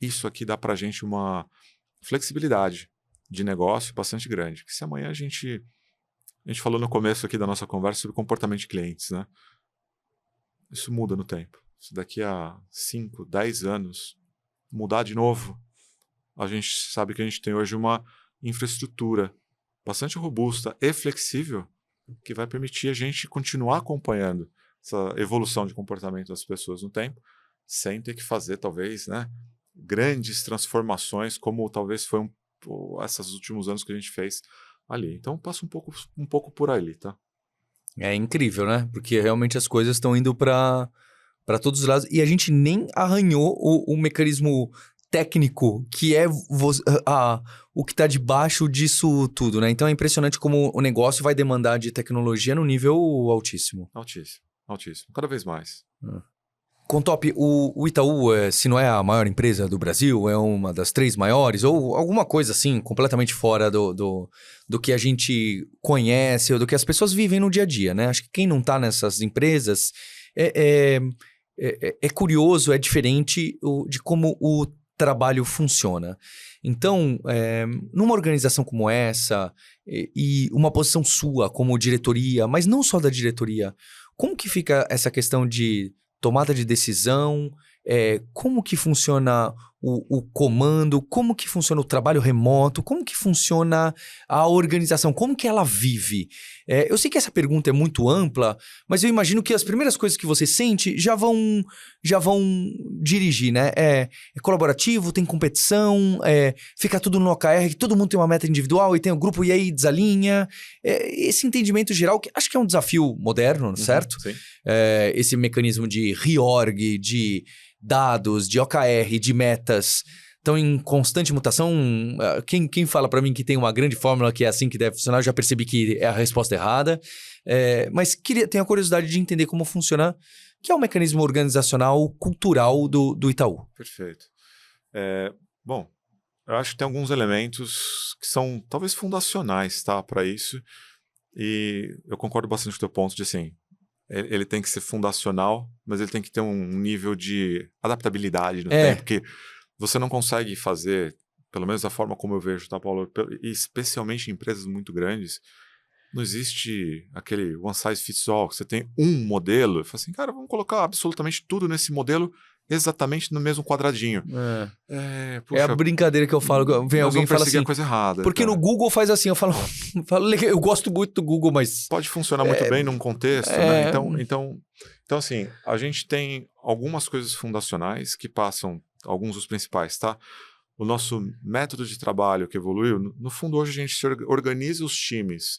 Isso aqui dá para a gente uma flexibilidade de negócio bastante grande. Que se amanhã a gente falou no começo aqui da nossa conversa sobre comportamento de clientes, né? Isso muda no tempo. Se daqui a 5, 10 anos mudar de novo, a gente sabe que a gente tem hoje uma infraestrutura bastante robusta e flexível que vai permitir a gente continuar acompanhando essa evolução de comportamento das pessoas no tempo, sem ter que fazer, talvez, né, grandes transformações como talvez foi esses últimos anos que a gente fez ali. Então passa um pouco por ali, tá? É incrível, né? Porque realmente as coisas estão indo para todos os lados e a gente nem arranhou o mecanismo técnico que é o que está debaixo disso tudo, né? Então é impressionante como o negócio vai demandar de tecnologia no nível altíssimo. Altíssimo. Cada vez mais. Contop, o Itaú, se não é a maior empresa do Brasil, é uma das 3 maiores, ou alguma coisa assim, completamente fora do que a gente conhece, ou do que as pessoas vivem no dia a dia, né? Acho que quem não está nessas empresas é curioso, é diferente de como o trabalho funciona. Então, numa organização como essa, e uma posição sua como diretoria, mas não só da diretoria, como que fica essa questão de tomada de decisão, como que funciona o comando, como que funciona o trabalho remoto, como que funciona a organização, como que ela vive? Eu sei que essa pergunta é muito ampla, mas eu imagino que as primeiras coisas que você sente já vão dirigir, né? É colaborativo, tem competição, fica tudo no OKR, que todo mundo tem uma meta individual e tem o grupo e aí desalinha. Esse entendimento geral, que acho que é um desafio moderno, certo? Sim. Esse mecanismo de reorg, de dados, de OKR, de metas, estão em constante mutação. Quem fala para mim que tem uma grande fórmula que é assim que deve funcionar, eu já percebi que é a resposta errada. Mas tenho a curiosidade de entender como funciona, que é o mecanismo organizacional cultural do Itaú. Perfeito. Bom, eu acho que tem alguns elementos que são talvez fundacionais, tá, para isso. E eu concordo bastante com o teu ponto de assim, ele tem que ser fundacional, mas ele tem que ter um nível de adaptabilidade no tempo, que você não consegue fazer, pelo menos da forma como eu vejo, tá, Paulo? E especialmente em empresas muito grandes, não existe aquele one size fits all, que você tem um modelo, e fala assim, cara, vamos colocar absolutamente tudo nesse modelo exatamente no mesmo quadradinho. Puxa, é a brincadeira que eu falo, vem alguém e fala assim, a coisa errada. Porque no Google faz assim, eu falo, eu gosto muito do Google, mas... Pode funcionar muito bem num contexto, né? Então, assim, a gente tem algumas coisas fundacionais que passam, alguns dos principais, tá? O nosso método de trabalho que evoluiu, no fundo hoje a gente organiza os times.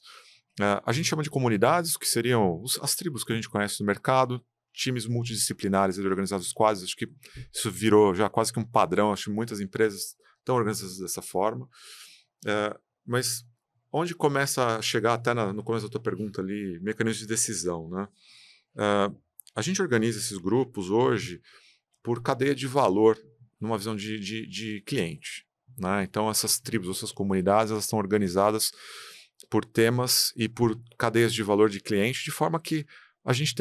A gente chama de comunidades, que seriam as tribos que a gente conhece no mercado, times multidisciplinares organizados quase, acho que isso virou já quase que um padrão, acho que muitas empresas estão organizadas dessa forma. Mas onde começa a chegar, até no começo da tua pergunta ali, mecanismos de decisão, né? A gente organiza esses grupos hoje por cadeia de valor, numa visão de cliente, né? Então essas tribos, essas comunidades, elas estão organizadas por temas e por cadeias de valor de cliente, de forma que a gente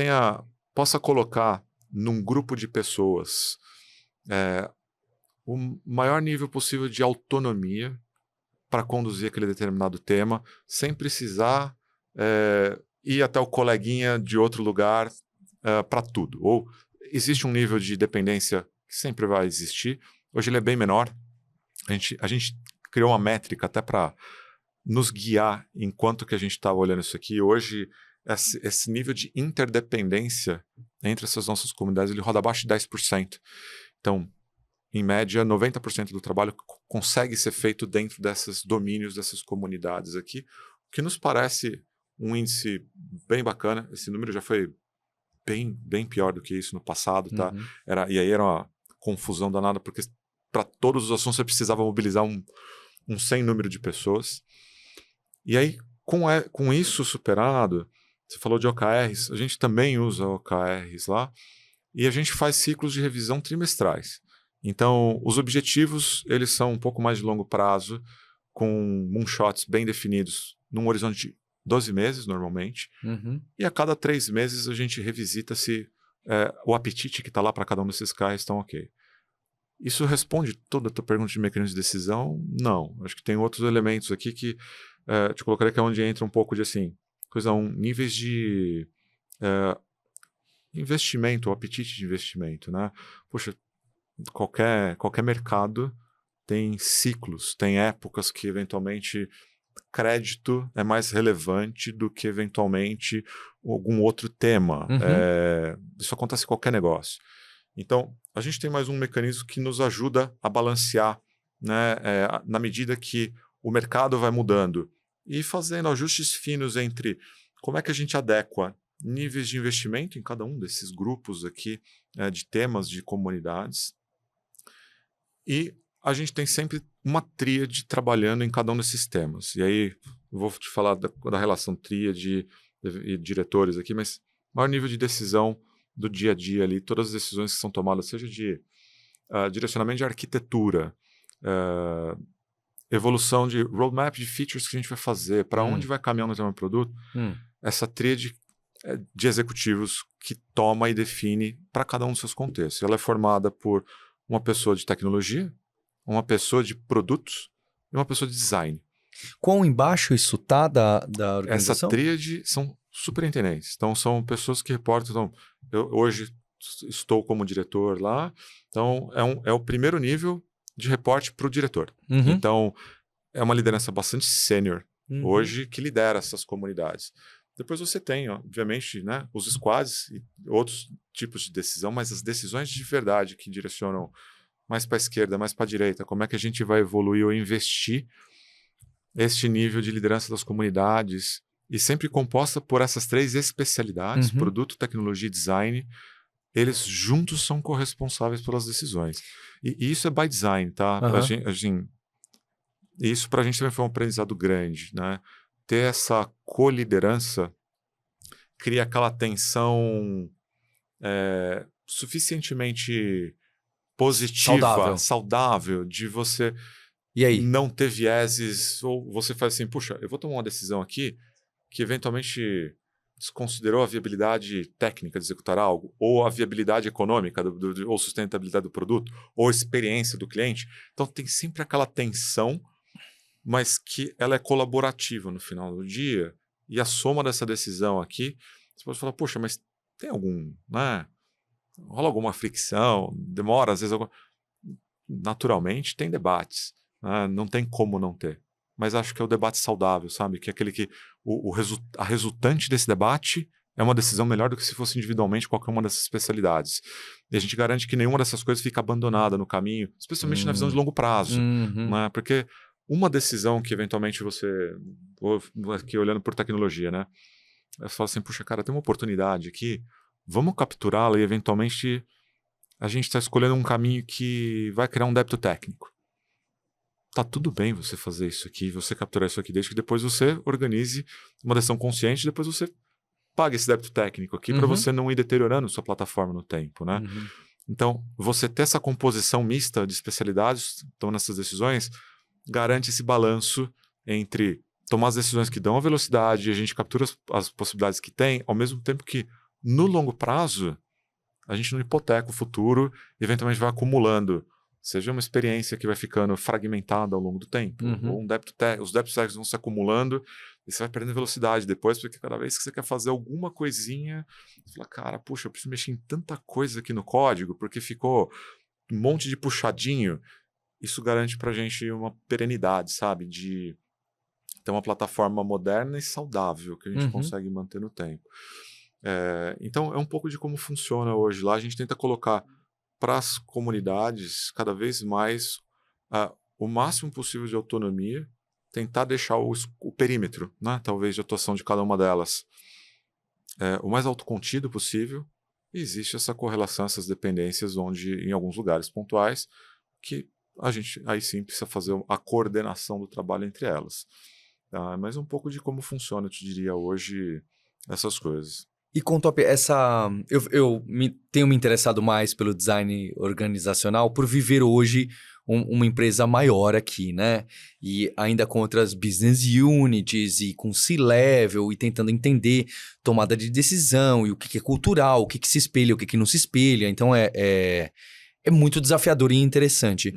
possa colocar num grupo de pessoas o maior nível possível de autonomia para conduzir aquele determinado tema, sem precisar ir até o coleguinha de outro lugar para tudo. Ou existe um nível de dependência que sempre vai existir, hoje ele é bem menor. A gente criou uma métrica até para nos guiar enquanto que a gente estava olhando isso aqui. Hoje, esse nível de interdependência entre essas nossas comunidades, ele roda abaixo de 10%. Então, em média, 90% do trabalho consegue ser feito dentro desses domínios, dessas comunidades aqui, o que nos parece um índice bem bacana. Esse número já foi bem pior do que isso no passado, tá? E aí era uma confusão danada, porque para todos os assuntos você precisava mobilizar um sem número de pessoas. E aí, com isso superado, você falou de OKRs, a gente também usa OKRs lá, e a gente faz ciclos de revisão trimestrais. Então, os objetivos, eles são um pouco mais de longo prazo, com moonshots bem definidos, num horizonte de 12 meses, normalmente. E a cada 3 meses a gente revisita se o apetite que está lá para cada um desses carros estão ok. Isso responde toda a tua pergunta de mecanismo de decisão? Não. Acho que tem outros elementos aqui que te colocaria que é onde entra um pouco de assim, níveis de investimento, o apetite de investimento, né? Poxa, qualquer mercado tem ciclos, tem épocas que eventualmente crédito é mais relevante do que eventualmente algum outro tema. Isso acontece em qualquer negócio. Então, a gente tem mais um mecanismo que nos ajuda a balancear, né, na medida que o mercado vai mudando e fazendo ajustes finos entre como é que a gente adequa níveis de investimento em cada um desses grupos aqui de temas, de comunidades. E a gente tem sempre uma tríade trabalhando em cada um desses temas. E aí, eu vou te falar da relação tríade e diretores aqui, mas maior nível de decisão do dia a dia ali, todas as decisões que são tomadas, seja de direcionamento de arquitetura, evolução de roadmap de features que a gente vai fazer, para onde vai caminhar no tema do produto, essa tríade de executivos que toma e define para cada um dos seus contextos. Ela é formada por uma pessoa de tecnologia, uma pessoa de produtos e uma pessoa de design. Quão embaixo isso está da organização? Essa tríade são superintendentes. Então, são pessoas que reportam. Então, eu hoje estou como diretor lá. Então, é o primeiro nível de reporte para o diretor. Então, é uma liderança bastante sênior hoje que lidera essas comunidades. Depois você tem, obviamente, né, os squads e outros tipos de decisão, mas as decisões de verdade que direcionam mais para a esquerda, mais para a direita, como é que a gente vai evoluir ou investir este nível de liderança das comunidades, e sempre composta por essas 3 especialidades, produto, tecnologia e design, eles juntos são corresponsáveis pelas decisões. E isso é by design, tá? Isso para a gente também foi um aprendizado grande, né? Ter essa coliderança cria aquela tensão suficientemente positiva, saudável de você não ter vieses, ou você faz assim, puxa, eu vou tomar uma decisão aqui que eventualmente desconsiderou a viabilidade técnica de executar algo, ou a viabilidade econômica, ou sustentabilidade do produto, ou a experiência do cliente. Então tem sempre aquela tensão, mas que ela é colaborativa no final do dia, e a soma dessa decisão aqui, você pode falar, poxa, mas tem algum, né? Rola alguma fricção, demora, às vezes, naturalmente tem debates, né? Não tem como não ter. Mas acho que é o debate saudável, sabe? Que é aquele que a resultante desse debate é uma decisão melhor do que se fosse individualmente qualquer uma dessas especialidades. E a gente garante que nenhuma dessas coisas fica abandonada no caminho, especialmente na visão de longo prazo, né? Porque uma decisão que eventualmente você, aqui olhando por tecnologia, né? Você fala assim, puxa, cara, tem uma oportunidade aqui, vamos capturá-la e eventualmente a gente está escolhendo um caminho que vai criar um débito técnico. Tá tudo bem você fazer isso aqui, você capturar isso aqui, desde que depois você organize uma decisão consciente, depois você paga esse débito técnico aqui para você não ir deteriorando sua plataforma no tempo, né? Então, você ter essa composição mista de especialidades, então nessas decisões, garante esse balanço entre tomar as decisões que dão a velocidade e a gente captura as possibilidades que tem, ao mesmo tempo que, no longo prazo, a gente não hipoteca o futuro e eventualmente vai acumulando, seja uma experiência que vai ficando fragmentada ao longo do tempo, ou os débitos técnicos vão se acumulando e você vai perdendo velocidade depois, porque cada vez que você quer fazer alguma coisinha, você fala, cara, puxa, eu preciso mexer em tanta coisa aqui no código, porque ficou um monte de puxadinho. Isso garante pra gente uma perenidade, sabe? De ter uma plataforma moderna e saudável que a gente consegue manter no tempo. Então, é um pouco de como funciona hoje. Lá a gente tenta colocar para as comunidades cada vez mais o máximo possível de autonomia, tentar deixar o perímetro, né, talvez, de atuação de cada uma delas o mais autocontido possível. E existe essa correlação, essas dependências, onde em alguns lugares pontuais que a gente aí sim precisa fazer a coordenação do trabalho entre elas. Mas um pouco de como funciona, eu te diria, hoje, essas coisas. E com top, eu tenho me interessado mais pelo design organizacional por viver hoje uma empresa maior aqui, né? E ainda com outras business units e com C-level e tentando entender tomada de decisão e o que é cultural, o que se espelha, o que não se espelha. Então é muito desafiador e interessante.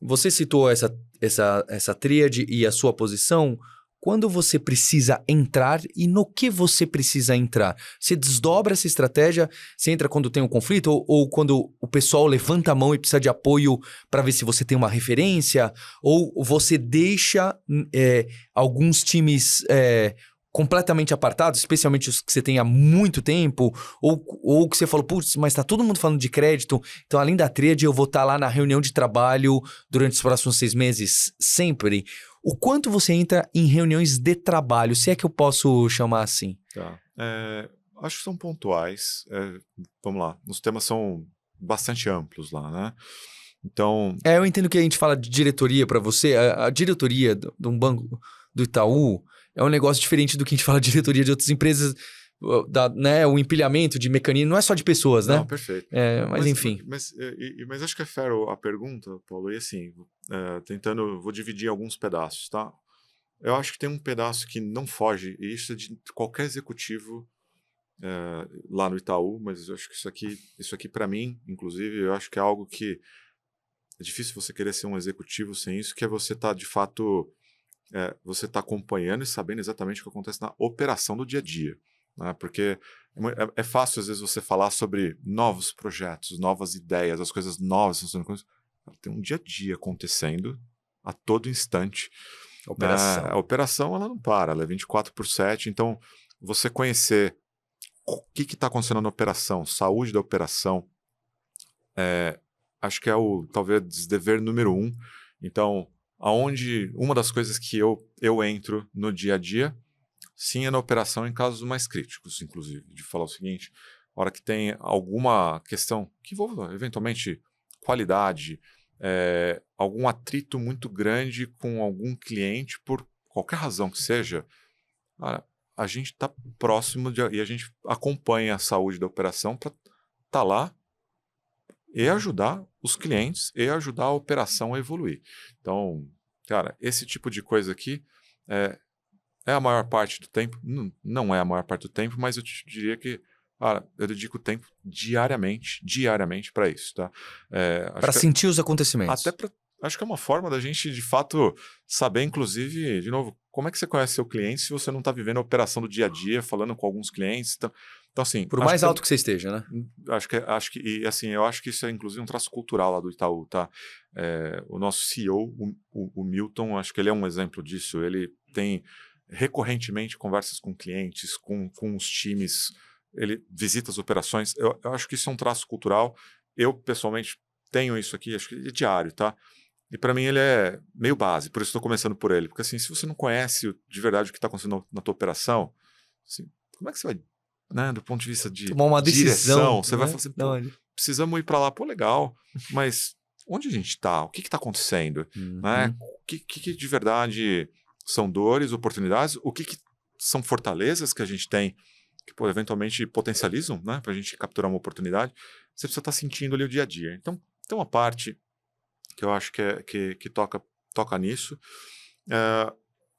Você citou essa tríade e a sua posição. Quando você precisa entrar e no que você precisa entrar? Você desdobra essa estratégia, você entra quando tem um conflito ou quando o pessoal levanta a mão e precisa de apoio para ver se você tem uma referência? Ou você deixa alguns times completamente apartados, especialmente os que você tem há muito tempo? Ou que você falou, putz, mas tá todo mundo falando de crédito, então além da tríade eu vou estar lá na reunião de trabalho durante os próximos 6 meses, sempre. O quanto você entra em reuniões de trabalho, se é que eu posso chamar assim? Tá. Acho que são pontuais. Vamos lá, os temas são bastante amplos lá, né? Então... eu entendo que a gente fala de diretoria para você. A diretoria de um banco do Itaú é um negócio diferente do que a gente fala de diretoria de outras empresas, né, o empilhamento de mecanismos, não é só de pessoas, né? Não, perfeito. Mas enfim. Mas acho que é fair a pergunta, Paulo, e assim, vou dividir em alguns pedaços, tá? Eu acho que tem um pedaço que não foge, e isso é de qualquer executivo lá no Itaú, mas eu acho que isso aqui para mim, inclusive, eu acho que é algo que é difícil você querer ser um executivo sem isso, que é você estar, de fato, você tá acompanhando e sabendo exatamente o que acontece na operação do dia a dia. Né? Porque é fácil, às vezes, você falar sobre novos projetos, novas ideias, as coisas novas. Tem um dia a dia acontecendo a todo instante. Operação. A operação ela não para, ela é 24/7. Então, você conhecer o que está acontecendo na operação, saúde da operação, acho que é talvez dever número 1. Então, uma das coisas que eu entro no dia a dia, sim, é na operação em casos mais críticos, inclusive, de falar o seguinte, a hora que tem alguma questão que envolva, eventualmente, qualidade, algum atrito muito grande com algum cliente, por qualquer razão que seja, a gente está próximo e a gente acompanha a saúde da operação para estar lá e ajudar os clientes e ajudar a operação a evoluir. Então, cara, esse tipo de coisa aqui é a maior parte do tempo. Não é a maior parte do tempo, mas eu te diria que eu dedico tempo diariamente para isso, tá? Para sentir os acontecimentos. Acho que é uma forma da gente, de fato, saber, inclusive, de novo, como é que você conhece seu cliente se você não está vivendo a operação do dia a dia, falando com alguns clientes. Então assim... Por mais alto que você esteja, né? E assim, eu acho que isso é, inclusive, um traço cultural lá do Itaú, tá? O nosso CEO, o Milton, acho que ele é um exemplo disso. Ele tem recorrentemente conversas com clientes, com os times, ele visita as operações. Eu acho que isso é um traço cultural. Eu, pessoalmente, tenho isso aqui, acho que é diário, tá? E para mim ele é meio base, por isso estou começando por ele. Porque assim, se você não conhece de verdade o que está acontecendo na tua operação, assim, como é que você vai, né, do ponto de vista de tomar uma decisão, você vai falar assim, precisamos ir para lá, legal, mas onde a gente está? O que está acontecendo? Né? O que de verdade são dores, oportunidades? O que são fortalezas que a gente tem que eventualmente potencializam, né, para a gente capturar uma oportunidade? Você precisa estar sentindo ali o dia a dia. Então, tem uma parte que eu acho que toca nisso.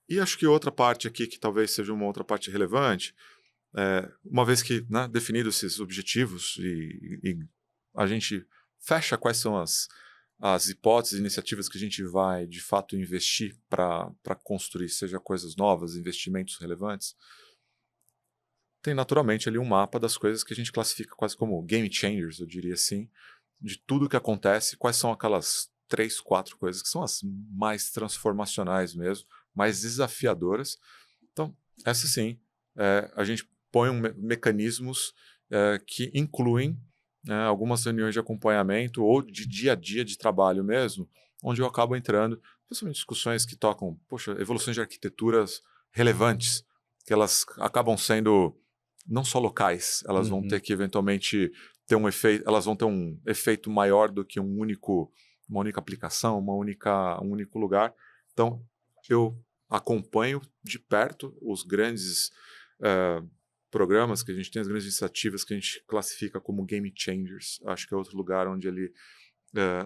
E acho que outra parte aqui, que talvez seja uma outra parte relevante, uma vez que, né, definidos esses objetivos e a gente fecha quais são as hipóteses, iniciativas que a gente vai, de fato, investir para construir, seja coisas novas, investimentos relevantes, tem naturalmente ali um mapa das coisas que a gente classifica quase como game changers, eu diria assim, de tudo que acontece, quais são aquelas 3, 4 coisas que são as mais transformacionais mesmo, mais desafiadoras. Então, essa sim, a gente põe mecanismos que incluem algumas reuniões de acompanhamento ou de dia a dia de trabalho mesmo, onde eu acabo entrando, principalmente discussões que tocam, evoluções de arquiteturas relevantes, que elas acabam sendo não só locais, elas vão ter que eventualmente ter um efeito, elas vão ter um efeito maior do que uma única aplicação, um único lugar. Então, eu acompanho de perto os grandes programas que a gente tem, as grandes iniciativas que a gente classifica como game changers. Acho que é outro lugar onde ali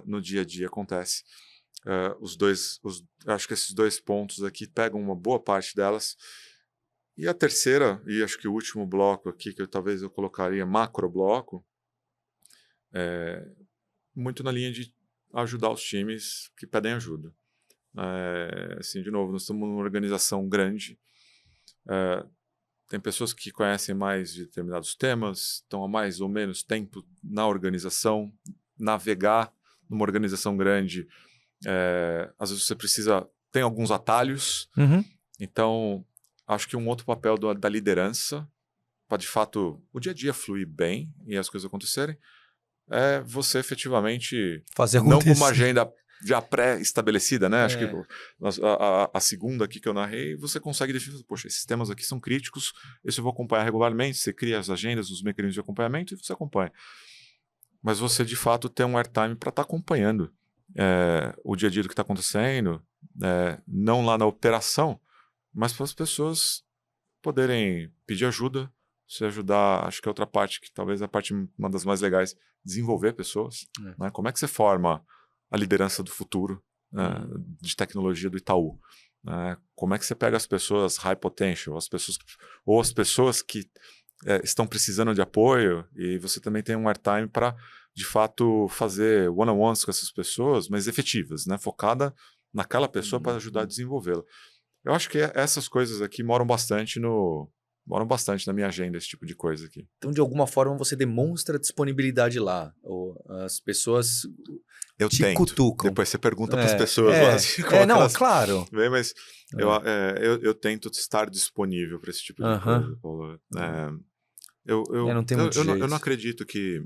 no dia a dia acontece. Acho que esses 2 pontos aqui pegam uma boa parte delas. E a terceira, e acho que o último bloco aqui, que talvez eu colocaria macro bloco, muito na linha de ajudar os times que pedem ajuda. Assim, de novo, nós estamos numa organização grande, tem pessoas que conhecem mais de determinados temas, estão há mais ou menos tempo na organização, navegar numa organização grande, às vezes você tem alguns atalhos, então acho que um outro papel da liderança, para de fato o dia a dia fluir bem e as coisas acontecerem, é você efetivamente fazer não acontecer. com uma agenda já pré-estabelecida, né? Acho que a segunda aqui que eu narrei, você consegue definir, poxa, esses temas aqui são críticos, esse eu vou acompanhar regularmente, você cria as agendas, os mecanismos de acompanhamento e você acompanha. Mas você, de fato, tem um airtime para estar acompanhando o dia a dia do que está acontecendo, não lá na operação, mas para as pessoas poderem pedir ajuda, você ajudar, acho que é outra parte que talvez a parte, uma das mais legais, desenvolver pessoas. Né? Como é que você forma a liderança do futuro de tecnologia do Itaú? Né? Como é que você pega as pessoas high potential, as pessoas que estão precisando de apoio, e você também tem um airtime para, de fato, fazer one-on-ones com essas pessoas, mas efetivas, né? Focada naquela pessoa para ajudar a desenvolvê-la. Eu acho que essas coisas aqui moram bastante na minha agenda, esse tipo de coisa aqui. Então, de alguma forma, você demonstra disponibilidade lá. Ou as pessoas Eu te tento. Cutucam. Depois você pergunta para as pessoas lá. Não, elas... claro. Bem, mas eu tento estar disponível para esse tipo de coisa, Paulo. Não tem muito jeito. Eu não acredito que...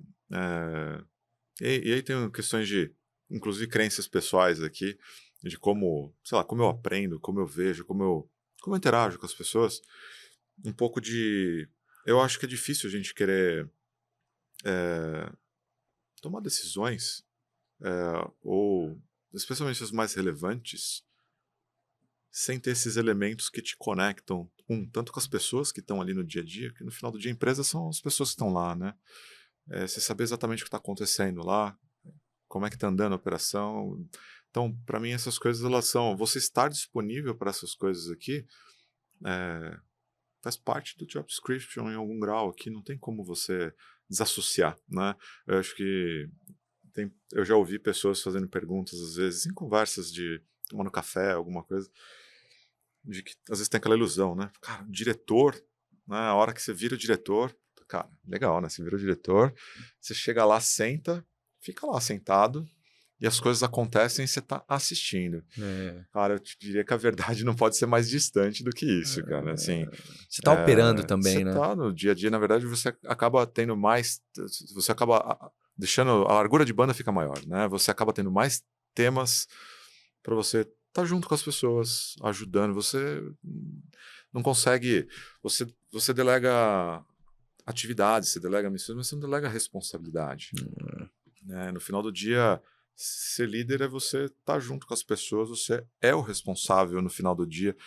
E aí tem questões de, inclusive, crenças pessoais aqui, de como, sei lá, como eu aprendo, como eu vejo, como eu interajo com as pessoas. Um pouco de... Eu acho que é difícil a gente querer tomar decisões, ou especialmente as mais relevantes, sem ter esses elementos que te conectam, tanto com as pessoas que estão ali no dia a dia, que no final do dia a empresa são as pessoas que estão lá, né? Você saber exatamente o que está acontecendo lá, como é que está andando a operação. Então, para mim, essas coisas, elas são... Você estar disponível para essas coisas aqui faz parte do job description em algum grau aqui, não tem como você desassociar, né? Eu acho que eu já ouvi pessoas fazendo perguntas, às vezes, em conversas de tomando café, alguma coisa, de que às vezes tem aquela ilusão, né? Cara, o diretor, né? A hora que você vira o diretor, cara, legal, né? Você vira o diretor, você chega lá, senta, fica lá sentado, e as coisas acontecem e você está assistindo. Cara, eu te diria que a verdade não pode ser mais distante do que isso, cara. Assim, você está operando também, né? Você está no dia a dia, na verdade, você acaba tendo mais... Você acaba deixando... A largura de banda fica maior, né? Você acaba tendo mais temas para você estar junto com as pessoas, ajudando. Você não consegue... Você delega atividades, você delega missões, mas você não delega responsabilidade. No final do dia... Ser líder é você estar junto com as pessoas, você é o responsável no final do dia.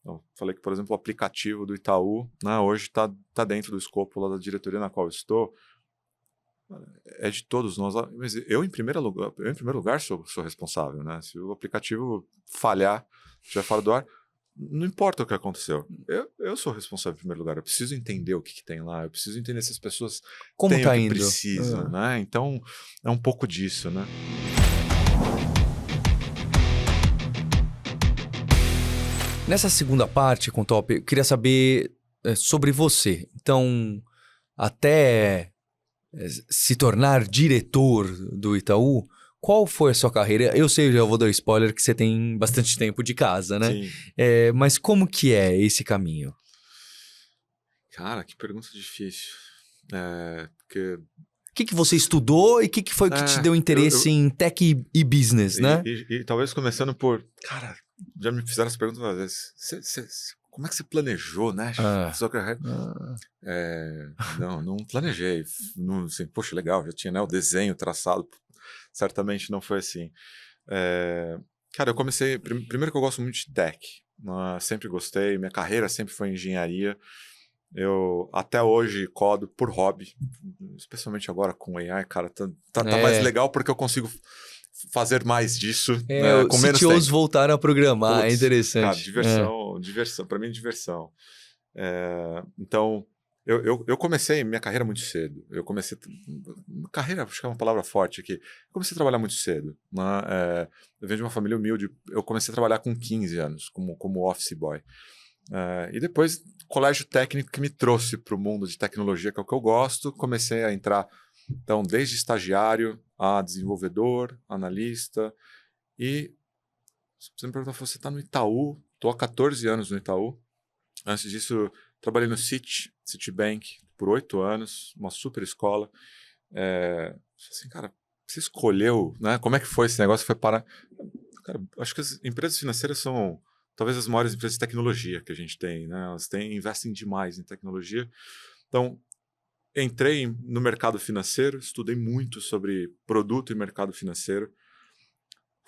Eu falei que, por exemplo, o aplicativo do Itaú, né, hoje está dentro do escopo lá da diretoria na qual eu estou. É de todos nós. Mas eu, em primeiro lugar, sou responsável. Né? Se o aplicativo falhar, estiver fora do ar, não importa o que aconteceu. Eu sou responsável em primeiro lugar. Eu preciso entender o que tem lá. Eu preciso entender se as pessoas como têm tá o que indo? precisam. Né? Então, é um pouco disso, né? Nessa segunda parte, com o Top, eu queria saber sobre você. Então, até se tornar diretor do Itaú, qual foi a sua carreira? Eu sei, já vou dar spoiler, que você tem bastante tempo de casa, né? Sim. Mas como que é esse caminho? Cara, que pergunta difícil. Porque... O que você estudou e o que foi que te deu interesse em tech e business, né? E talvez começando por... Cara, já me fizeram essa pergunta uma vez. Como é que você planejou, né? Sua carreira? Não planejei. Não, assim, poxa, legal, já tinha, né, o desenho traçado. Certamente não foi assim. Cara, eu comecei... Primeiro que eu gosto muito de tech. Sempre gostei. Minha carreira sempre foi em engenharia. Eu até hoje codo por hobby, especialmente agora com AI, cara, tá mais legal porque eu consigo fazer mais disso com os menos CTOs tempo. voltaram a programar, é interessante. Cara, diversão, para mim é diversão. Então, eu comecei minha carreira muito cedo. Carreira, acho que é uma palavra forte aqui. Eu comecei a trabalhar muito cedo. Né? Eu venho de uma família humilde, eu comecei a trabalhar com 15 anos, como office boy. E depois, colégio técnico que me trouxe para o mundo de tecnologia, que é o que eu gosto. Comecei a entrar, então, desde estagiário a desenvolvedor, analista. E você me perguntou, você está no Itaú? Estou há 14 anos no Itaú. Antes disso, trabalhei no Citibank por 8 anos, uma super escola. Assim, cara, você escolheu, né? Como é que foi esse negócio? Foi para... Cara, acho que as empresas financeiras são... talvez as maiores empresas de tecnologia que a gente tem, né? Elas investem demais em tecnologia. Então, entrei no mercado financeiro, estudei muito sobre produto e mercado financeiro,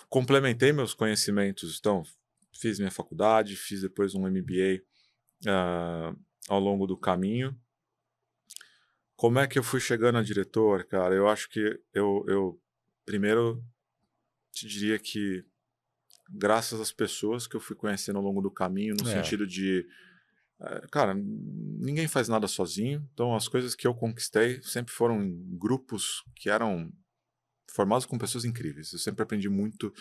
complementei meus conhecimentos, então, fiz minha faculdade, fiz depois um MBA ao longo do caminho, Como é que eu fui chegando a diretor, cara? Eu acho que eu primeiro te diria que graças às pessoas que eu fui conhecendo ao longo do caminho, no É, sentido de, cara, ninguém faz nada sozinho, então as coisas que eu conquistei sempre foram em grupos que eram formados com pessoas incríveis. Eu sempre aprendi muito.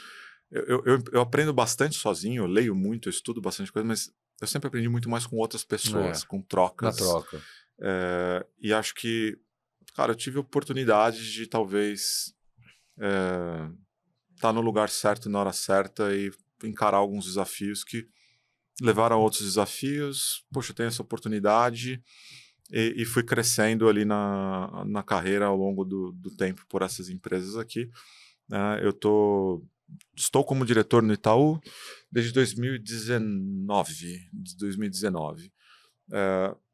Eu aprendo bastante sozinho, eu leio muito, eu estudo bastante coisa, mas eu sempre aprendi muito mais com outras pessoas, é, com na trocas. troca. E acho que, cara, eu tive oportunidade de talvez estar no lugar certo na hora certa e encarar alguns desafios que levaram a outros desafios. Poxa, eu tenho essa oportunidade e fui crescendo ali na carreira ao longo do tempo por essas empresas aqui. Estou como diretor no Itaú desde 2019. De 2019.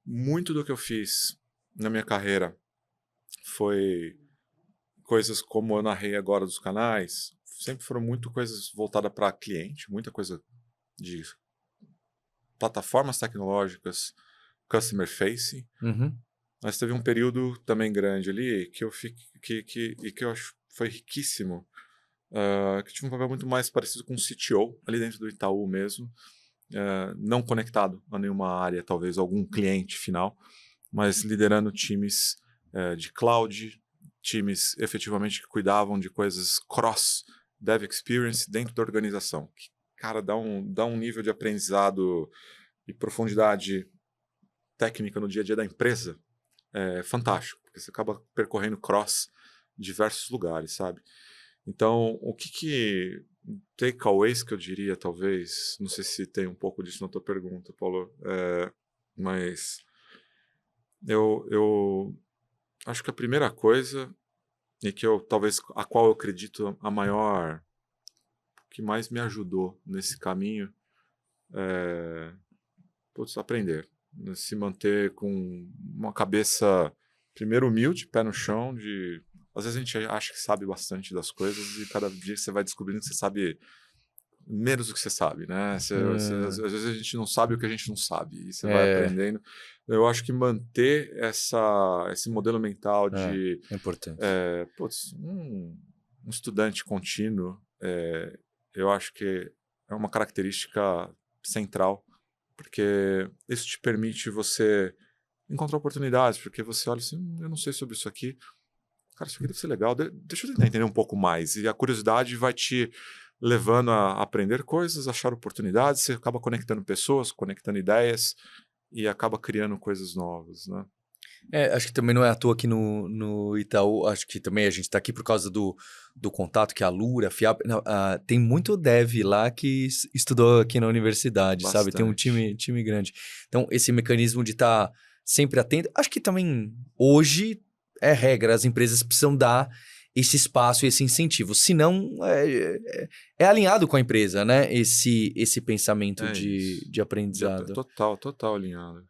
Muito do que eu fiz na minha carreira foi coisas como eu narrei agora dos canais, sempre foram muito coisas voltadas para cliente, muita coisa de plataformas tecnológicas, customer facing, Uhum. mas teve um período também grande ali que eu fiquei, que eu acho foi riquíssimo, que tive um papel muito mais parecido com um CTO ali dentro do Itaú mesmo, não conectado a nenhuma área, talvez algum cliente final, mas liderando times de cloud, times efetivamente que cuidavam de coisas cross dev experience dentro da organização. Que, cara, dá um nível de aprendizado e profundidade técnica no dia a dia da empresa fantástico, porque você acaba percorrendo cross diversos lugares, sabe? Então, o que takeaways que eu diria, talvez, não sei se tem um pouco disso na tua pergunta, Paulo, mas eu acho que a primeira coisa, e que eu talvez a qual eu acredito a maior, que mais me ajudou nesse caminho, é aprender, né? Se manter com uma cabeça, primeiro humilde, pé no chão, de às vezes a gente acha que sabe bastante das coisas e cada dia você vai descobrindo que você sabe menos do que você sabe, né? Às vezes a gente não sabe o que a gente não sabe e você vai É, aprendendo. Eu acho que manter esse modelo mental de é importante. um estudante contínuo, eu acho que é uma característica central, porque isso te permite você encontrar oportunidades, porque você olha assim, eu não sei sobre isso aqui, cara, isso aqui deve ser legal, deixa eu tentar entender um pouco mais. E a curiosidade vai te levando a aprender coisas, achar oportunidades, você acaba conectando pessoas, conectando ideias e acaba criando coisas novas, né? É, acho que também não é à toa aqui no Itaú, acho que também a gente está aqui por causa do contato que a Lura, a FIAP, não, tem muito dev lá que estudou aqui na universidade, sabe? Tem um Bastante. time grande. Então, esse mecanismo de estar sempre atento, acho que também hoje é regra, as empresas precisam dar esse espaço e esse incentivo, senão é alinhado com a empresa, né? Esse pensamento É isso. de aprendizado. Total alinhado.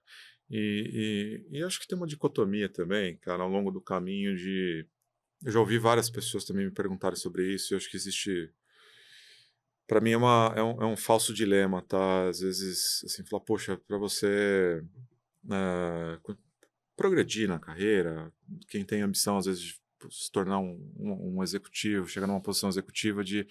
E acho que tem uma dicotomia também, cara, ao longo do caminho de. Eu já ouvi várias pessoas também me perguntarem sobre isso, e eu acho que existe. Para mim é um falso dilema, tá? Às vezes, assim, falar, poxa, para você progredir na carreira, quem tem ambição, às vezes, de se tornar um executivo, chegar numa posição executiva de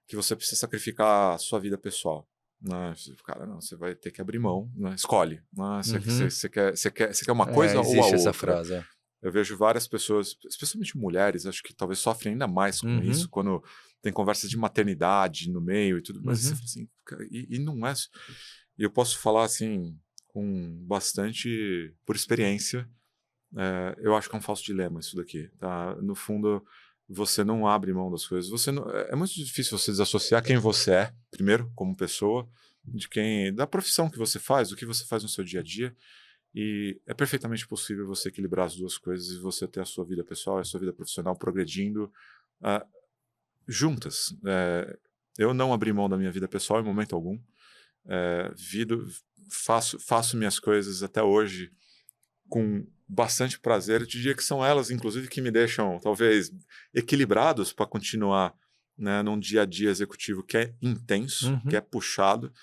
que você precisa sacrificar a sua vida pessoal. Né? Cara, não, você vai ter que abrir mão, né? Escolhe. Né? Uhum. Você quer uma É, coisa ou a existe essa outra? frase. É. Eu vejo várias pessoas, especialmente mulheres, acho que talvez sofrem ainda mais com isso, Uhum, quando tem conversas de maternidade no meio e tudo, mas você uhum. fala assim, cara, e não é. E eu posso falar assim, com bastante, por experiência, eu acho que é um falso dilema isso daqui, tá? No fundo, você não abre mão das coisas. Você não, é muito difícil você desassociar quem você é, primeiro, como pessoa, da profissão que você faz, do que você faz no seu dia a dia. E é perfeitamente possível você equilibrar as duas coisas e você ter a sua vida pessoal e a sua vida profissional progredindo ah, juntas. Eu não abri mão da minha vida pessoal em momento algum. É, vido, faço minhas coisas até hoje com bastante prazer. Eu diria que são elas, inclusive, que me deixam, talvez, equilibrados para continuar, né, num dia a dia executivo que é intenso, que Uhum. é puxado.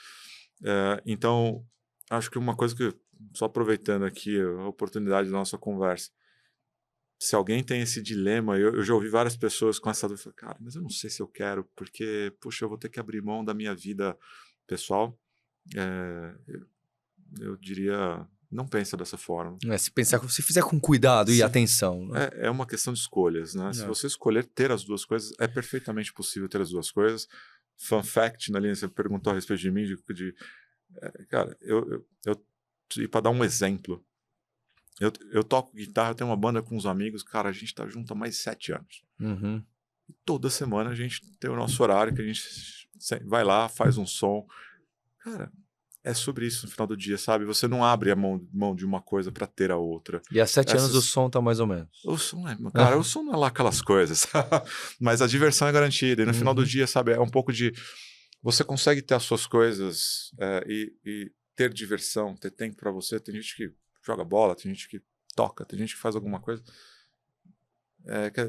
Então, acho que uma coisa que, só aproveitando aqui a oportunidade da nossa conversa, se alguém tem esse dilema, eu já ouvi várias pessoas com essa dúvida, cara, mas eu não sei se eu quero, porque, puxa, eu vou ter que abrir mão da minha vida pessoal. Eu diria, não pensa dessa forma. Se fizer com cuidado e atenção. Né? É uma questão de escolhas, né? Se você escolher ter as duas coisas, é perfeitamente possível ter as duas coisas. Fun fact, na linha, você perguntou a respeito de mim, cara, e para dar um exemplo, eu toco guitarra, eu tenho uma banda com uns amigos, cara, a gente tá junto há mais de 7 anos. Uhum. E toda semana a gente tem o nosso horário, que a gente vai lá, faz um som. Cara, é sobre isso no final do dia, sabe? Você não abre a mão de uma coisa para ter a outra. E há 7 anos o som tá mais ou menos. O som cara, o som não é lá aquelas coisas, mas a diversão é garantida. E no final do dia, sabe, é um pouco de... Você consegue ter as suas coisas e ter diversão, ter tempo para você. Tem gente que joga bola, tem gente que toca, tem gente que faz alguma coisa.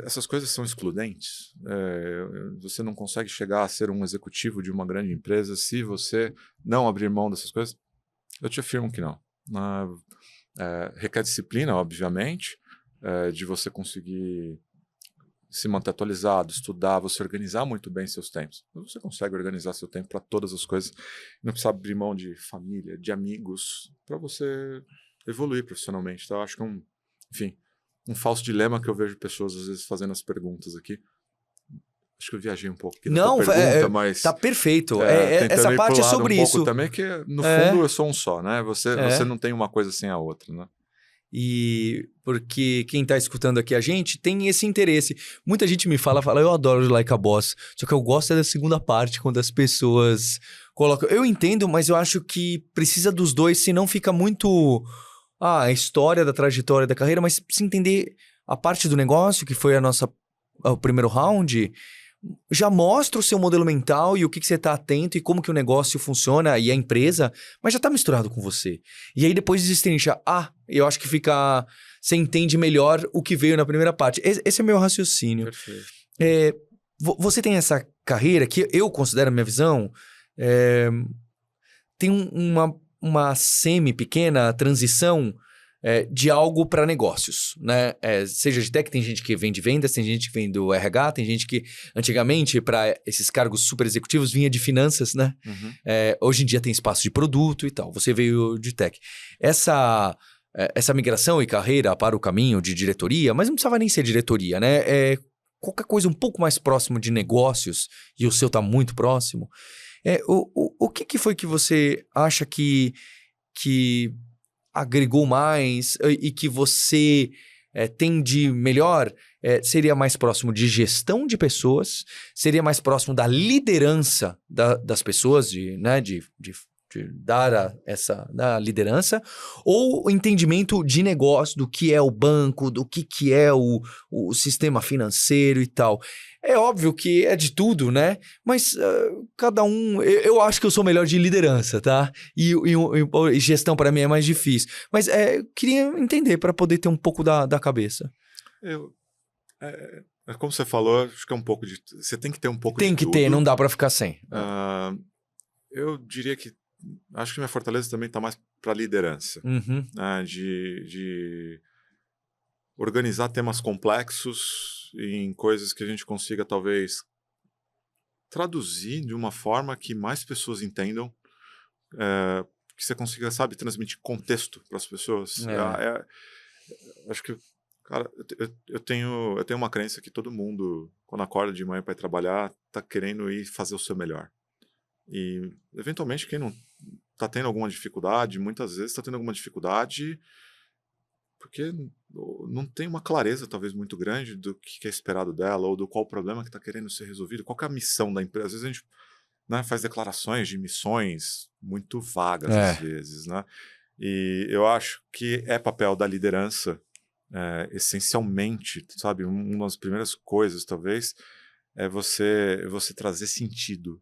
Essas coisas são excludentes. Você não consegue chegar a ser um executivo de uma grande empresa se você não abrir mão dessas coisas. Eu te afirmo que não. Requer disciplina, obviamente, de você conseguir se manter atualizado, estudar, você organizar muito bem seus tempos. Você consegue organizar seu tempo para todas as coisas. Não precisa abrir mão de família, de amigos, para você evoluir profissionalmente. Então, eu acho que enfim, um falso dilema que eu vejo pessoas às vezes fazendo as perguntas aqui. Acho que eu viajei um pouco aqui na tua pergunta, mas... Tá perfeito. Essa parte é sobre isso. Também que, no fundo, eu sou um só, né? Você não tem uma coisa sem a outra, né? E porque quem tá escutando aqui a gente tem esse interesse. Muita gente me fala, eu adoro Like a Boss, só que eu gosto da segunda parte, quando as pessoas colocam... Eu entendo, mas eu acho que precisa dos dois, senão fica muito... a história da trajetória da carreira, mas se entender a parte do negócio, que foi o primeiro round, já mostra o seu modelo mental e o que você está atento e como que o negócio funciona e a empresa, mas já está misturado com você. E aí depois destrincha, eu acho que você entende melhor o que veio na primeira parte. Esse é o meu raciocínio. Perfeito. Você tem essa carreira que eu considero, a minha visão, tem uma semi-pequena transição de algo para negócios, né? Seja de tech, tem gente que vem de vendas, tem gente que vem do RH, tem gente que antigamente, para esses cargos super executivos, vinha de finanças, né? Uhum. Hoje em dia tem espaço de produto e tal. Você veio de tech. Essa migração e carreira para o caminho de diretoria, mas não precisava nem ser diretoria, né? Qualquer coisa um pouco mais próximo de negócios, e o seu está muito próximo. O que foi que você acha que agregou mais e que você tem de melhor? Seria mais próximo de gestão de pessoas? Seria mais próximo da liderança das pessoas, de dar da liderança? Ou o entendimento de negócio, do que é o banco, do que é o sistema financeiro e tal? É óbvio que é de tudo, né? Mas cada um... Eu acho que eu sou melhor de liderança, tá? E gestão para mim é mais difícil. Mas queria entender para poder ter um pouco da cabeça. Como você falou, acho que é um pouco de... Você tem que ter um pouco de tudo. Tem que ter, não dá para ficar sem. Eu diria que... Acho que minha fortaleza também está mais para liderança. Uhum. Né? De organizar temas complexos em coisas que a gente consiga, talvez, traduzir de uma forma que mais pessoas entendam, que você consiga, sabe, transmitir contexto para as pessoas. Acho que, cara, eu tenho uma crença que todo mundo, quando acorda de manhã para ir trabalhar, está querendo ir fazer o seu melhor. E, eventualmente, quem não está tendo alguma dificuldade, muitas vezes está tendo alguma dificuldade porque não tem uma clareza, talvez, muito grande do que é esperado dela ou do qual problema que está querendo ser resolvido, qual que é a missão da empresa. Às vezes a gente, né, faz declarações de missões muito vagas, às vezes, né? E eu acho que é papel da liderança, essencialmente, sabe? Uma das primeiras coisas, talvez, é você trazer sentido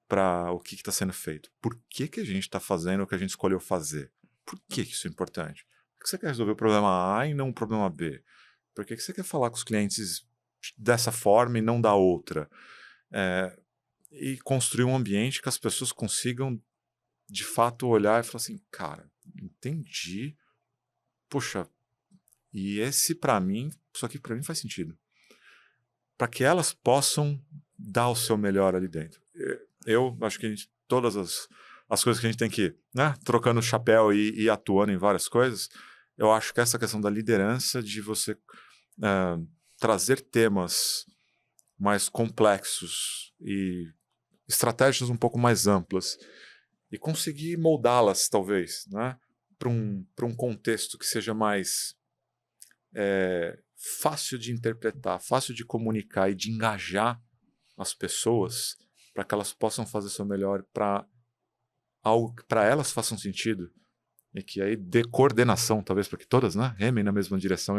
para o que está sendo feito. Por que a gente está fazendo o que a gente escolheu fazer? Por que isso é importante? Por que você quer resolver o problema A e não o problema B? Por que você quer falar com os clientes dessa forma e não da outra? E construir um ambiente que as pessoas consigam, de fato, olhar e falar assim, cara, entendi. Poxa, E esse, para mim, isso aqui para mim faz sentido. Para que elas possam dar o seu melhor ali dentro. Eu acho que todas as coisas que a gente tem que ir, né, trocando o chapéu e atuando em várias coisas, eu acho que essa questão da liderança, de você trazer temas mais complexos e estratégias um pouco mais amplas e conseguir moldá-las, talvez, né, para um contexto que seja mais fácil de interpretar, fácil de comunicar e de engajar as pessoas para que elas possam fazer o seu melhor, para algo que para elas façam sentido e que aí dê coordenação, talvez, para que todas, né, remem na mesma direção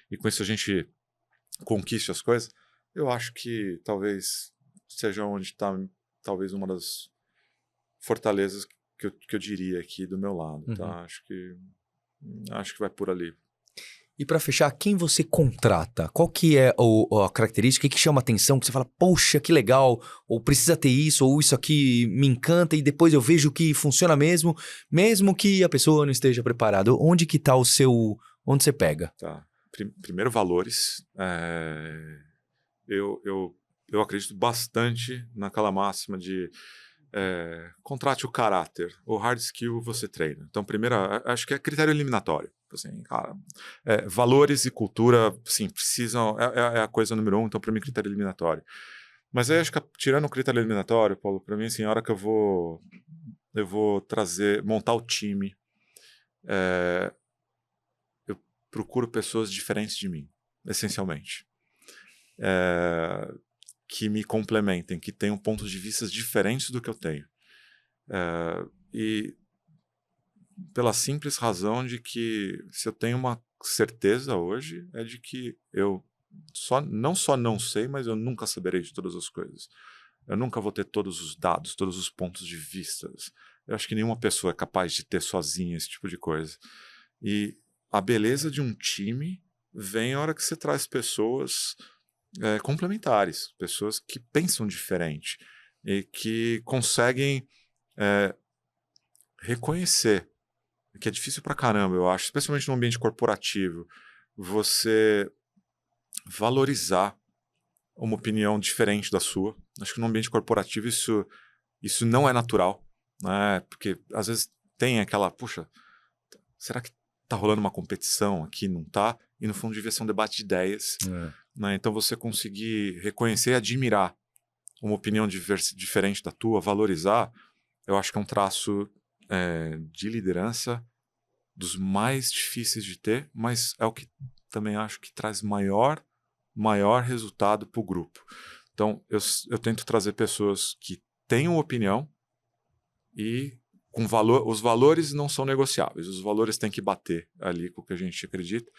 e com isso a gente conquiste as coisas. Eu acho que talvez seja onde está talvez uma das fortalezas que eu diria aqui do meu lado, tá? Acho que vai por ali. E para fechar, quem você contrata? Qual que é a característica que chama atenção, que você fala, poxa, que legal, ou precisa ter isso, ou isso aqui me encanta, e depois eu vejo que funciona mesmo que a pessoa não esteja preparada. Onde que tá onde você pega? Tá. Primeiro, valores. Eu acredito bastante naquela máxima de contrate o caráter, o hard skill você treina. Então, primeiro, acho que é critério eliminatório. Assim, cara, valores e cultura, sim, precisam, é a coisa número 1, então para mim critério eliminatório. Mas aí acho que tirando o critério eliminatório, Paulo, para mim assim, a hora que eu vou montar o time, eu procuro pessoas diferentes de mim, essencialmente. Que me complementem, que tenham pontos de vista diferentes do que eu tenho. E pela simples razão de que se eu tenho uma certeza hoje é de que eu não só não sei, mas eu nunca saberei de todas as coisas. Eu nunca vou ter todos os dados, todos os pontos de vista. Eu acho que nenhuma pessoa é capaz de ter sozinha esse tipo de coisa. E a beleza de um time vem a hora que você traz pessoas complementares, pessoas que pensam diferente e que conseguem reconhecer que é difícil pra caramba, eu acho, especialmente no ambiente corporativo, você valorizar uma opinião diferente da sua. Acho que no ambiente corporativo isso não é natural, né? Porque às vezes tem aquela, puxa, será que tá rolando uma competição aqui? Não tá? E no fundo devia ser um debate de ideias. Né? Então você conseguir reconhecer e admirar uma opinião diferente da tua, valorizar, eu acho que é um traço de liderança dos mais difíceis de ter, mas é o que também acho que traz maior resultado para o grupo. Então, eu tento trazer pessoas que tenham opinião e com valor. Os valores não são negociáveis, os valores têm que bater ali com o que a gente acredita,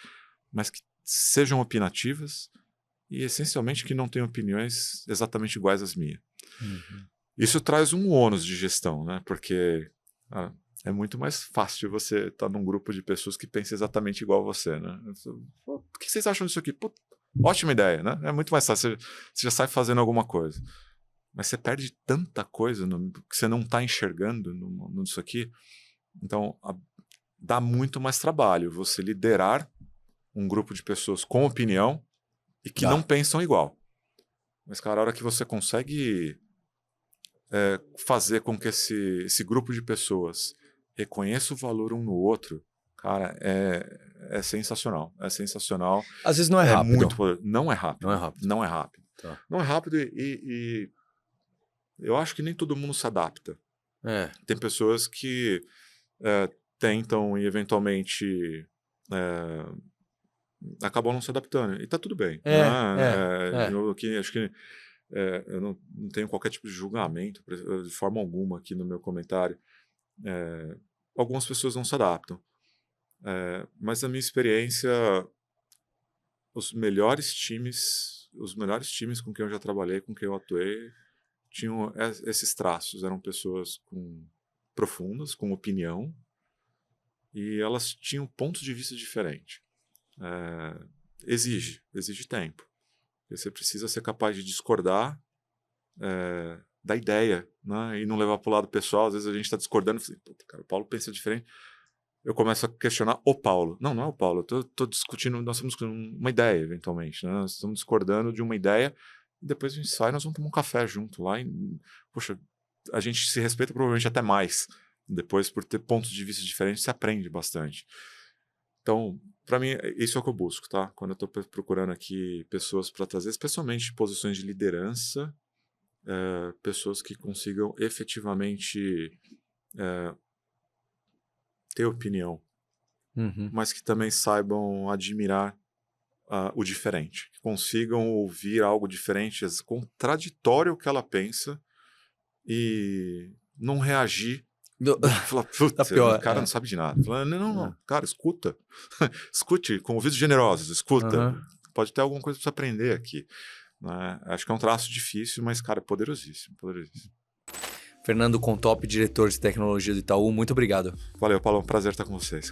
mas que sejam opinativas e, essencialmente, que não tenham opiniões exatamente iguais às minhas. Isso traz um ônus de gestão, né? Porque é muito mais fácil você estar num grupo de pessoas que pensam exatamente igual a você, né? O que vocês acham disso aqui? Pô, ótima ideia, né? É muito mais fácil. Você já sai fazendo alguma coisa. Mas você perde tanta coisa que você não está enxergando nisso aqui. Então, dá muito mais trabalho você liderar um grupo de pessoas com opinião e que não pensam igual. Mas, cara, a hora que você consegue fazer com que esse grupo de pessoas reconheça o valor um no outro, cara, é sensacional. É sensacional. Às vezes não é rápido. Muito poder. Não é rápido. Não é rápido. Não é rápido. Tá. Não é rápido e eu acho que nem todo mundo se adapta. Tem pessoas que tentam e eventualmente acabam não se adaptando. E tá tudo bem. De novo, aqui, acho que eu não tenho qualquer tipo de julgamento de forma alguma aqui no meu comentário. Algumas pessoas não se adaptam. Mas na minha experiência, os melhores times com quem eu já trabalhei, com quem eu atuei, tinham esses traços. Eram pessoas profundas, com opinião, e elas tinham pontos de vista diferentes. Exige tempo. Você precisa ser capaz de discordar da ideia, né? E não levar para o lado pessoal. Às vezes a gente está discordando e fala, cara, o Paulo pensa diferente. eu começo a questionar o Paulo. Não, não é o Paulo. Eu tô discutindo, nós estamos discutindo uma ideia, eventualmente. Né? Nós estamos discordando de uma ideia e depois a gente sai, nós vamos tomar um café junto lá. Poxa, a gente se respeita provavelmente até mais. Depois, por ter pontos de vista diferentes, se aprende bastante. Então, para mim, isso é o que eu busco, tá? Quando eu estou procurando aqui pessoas para trazer, especialmente posições de liderança, pessoas que consigam efetivamente ter opinião, mas que também saibam admirar o diferente, que consigam ouvir algo diferente, contraditório ao que ela pensa e não reagir. Falar, putz, o cara não sabe de nada. Falando, não, cara, escuta. Escute com ouvidos generosos, escuta. Pode ter alguma coisa para você aprender aqui. Né? Acho que é um traço difícil, mas, cara, é poderosíssimo, poderosíssimo. Fernando Contop, diretor de tecnologia do Itaú, muito obrigado. Valeu, Paulo, é um prazer estar com vocês.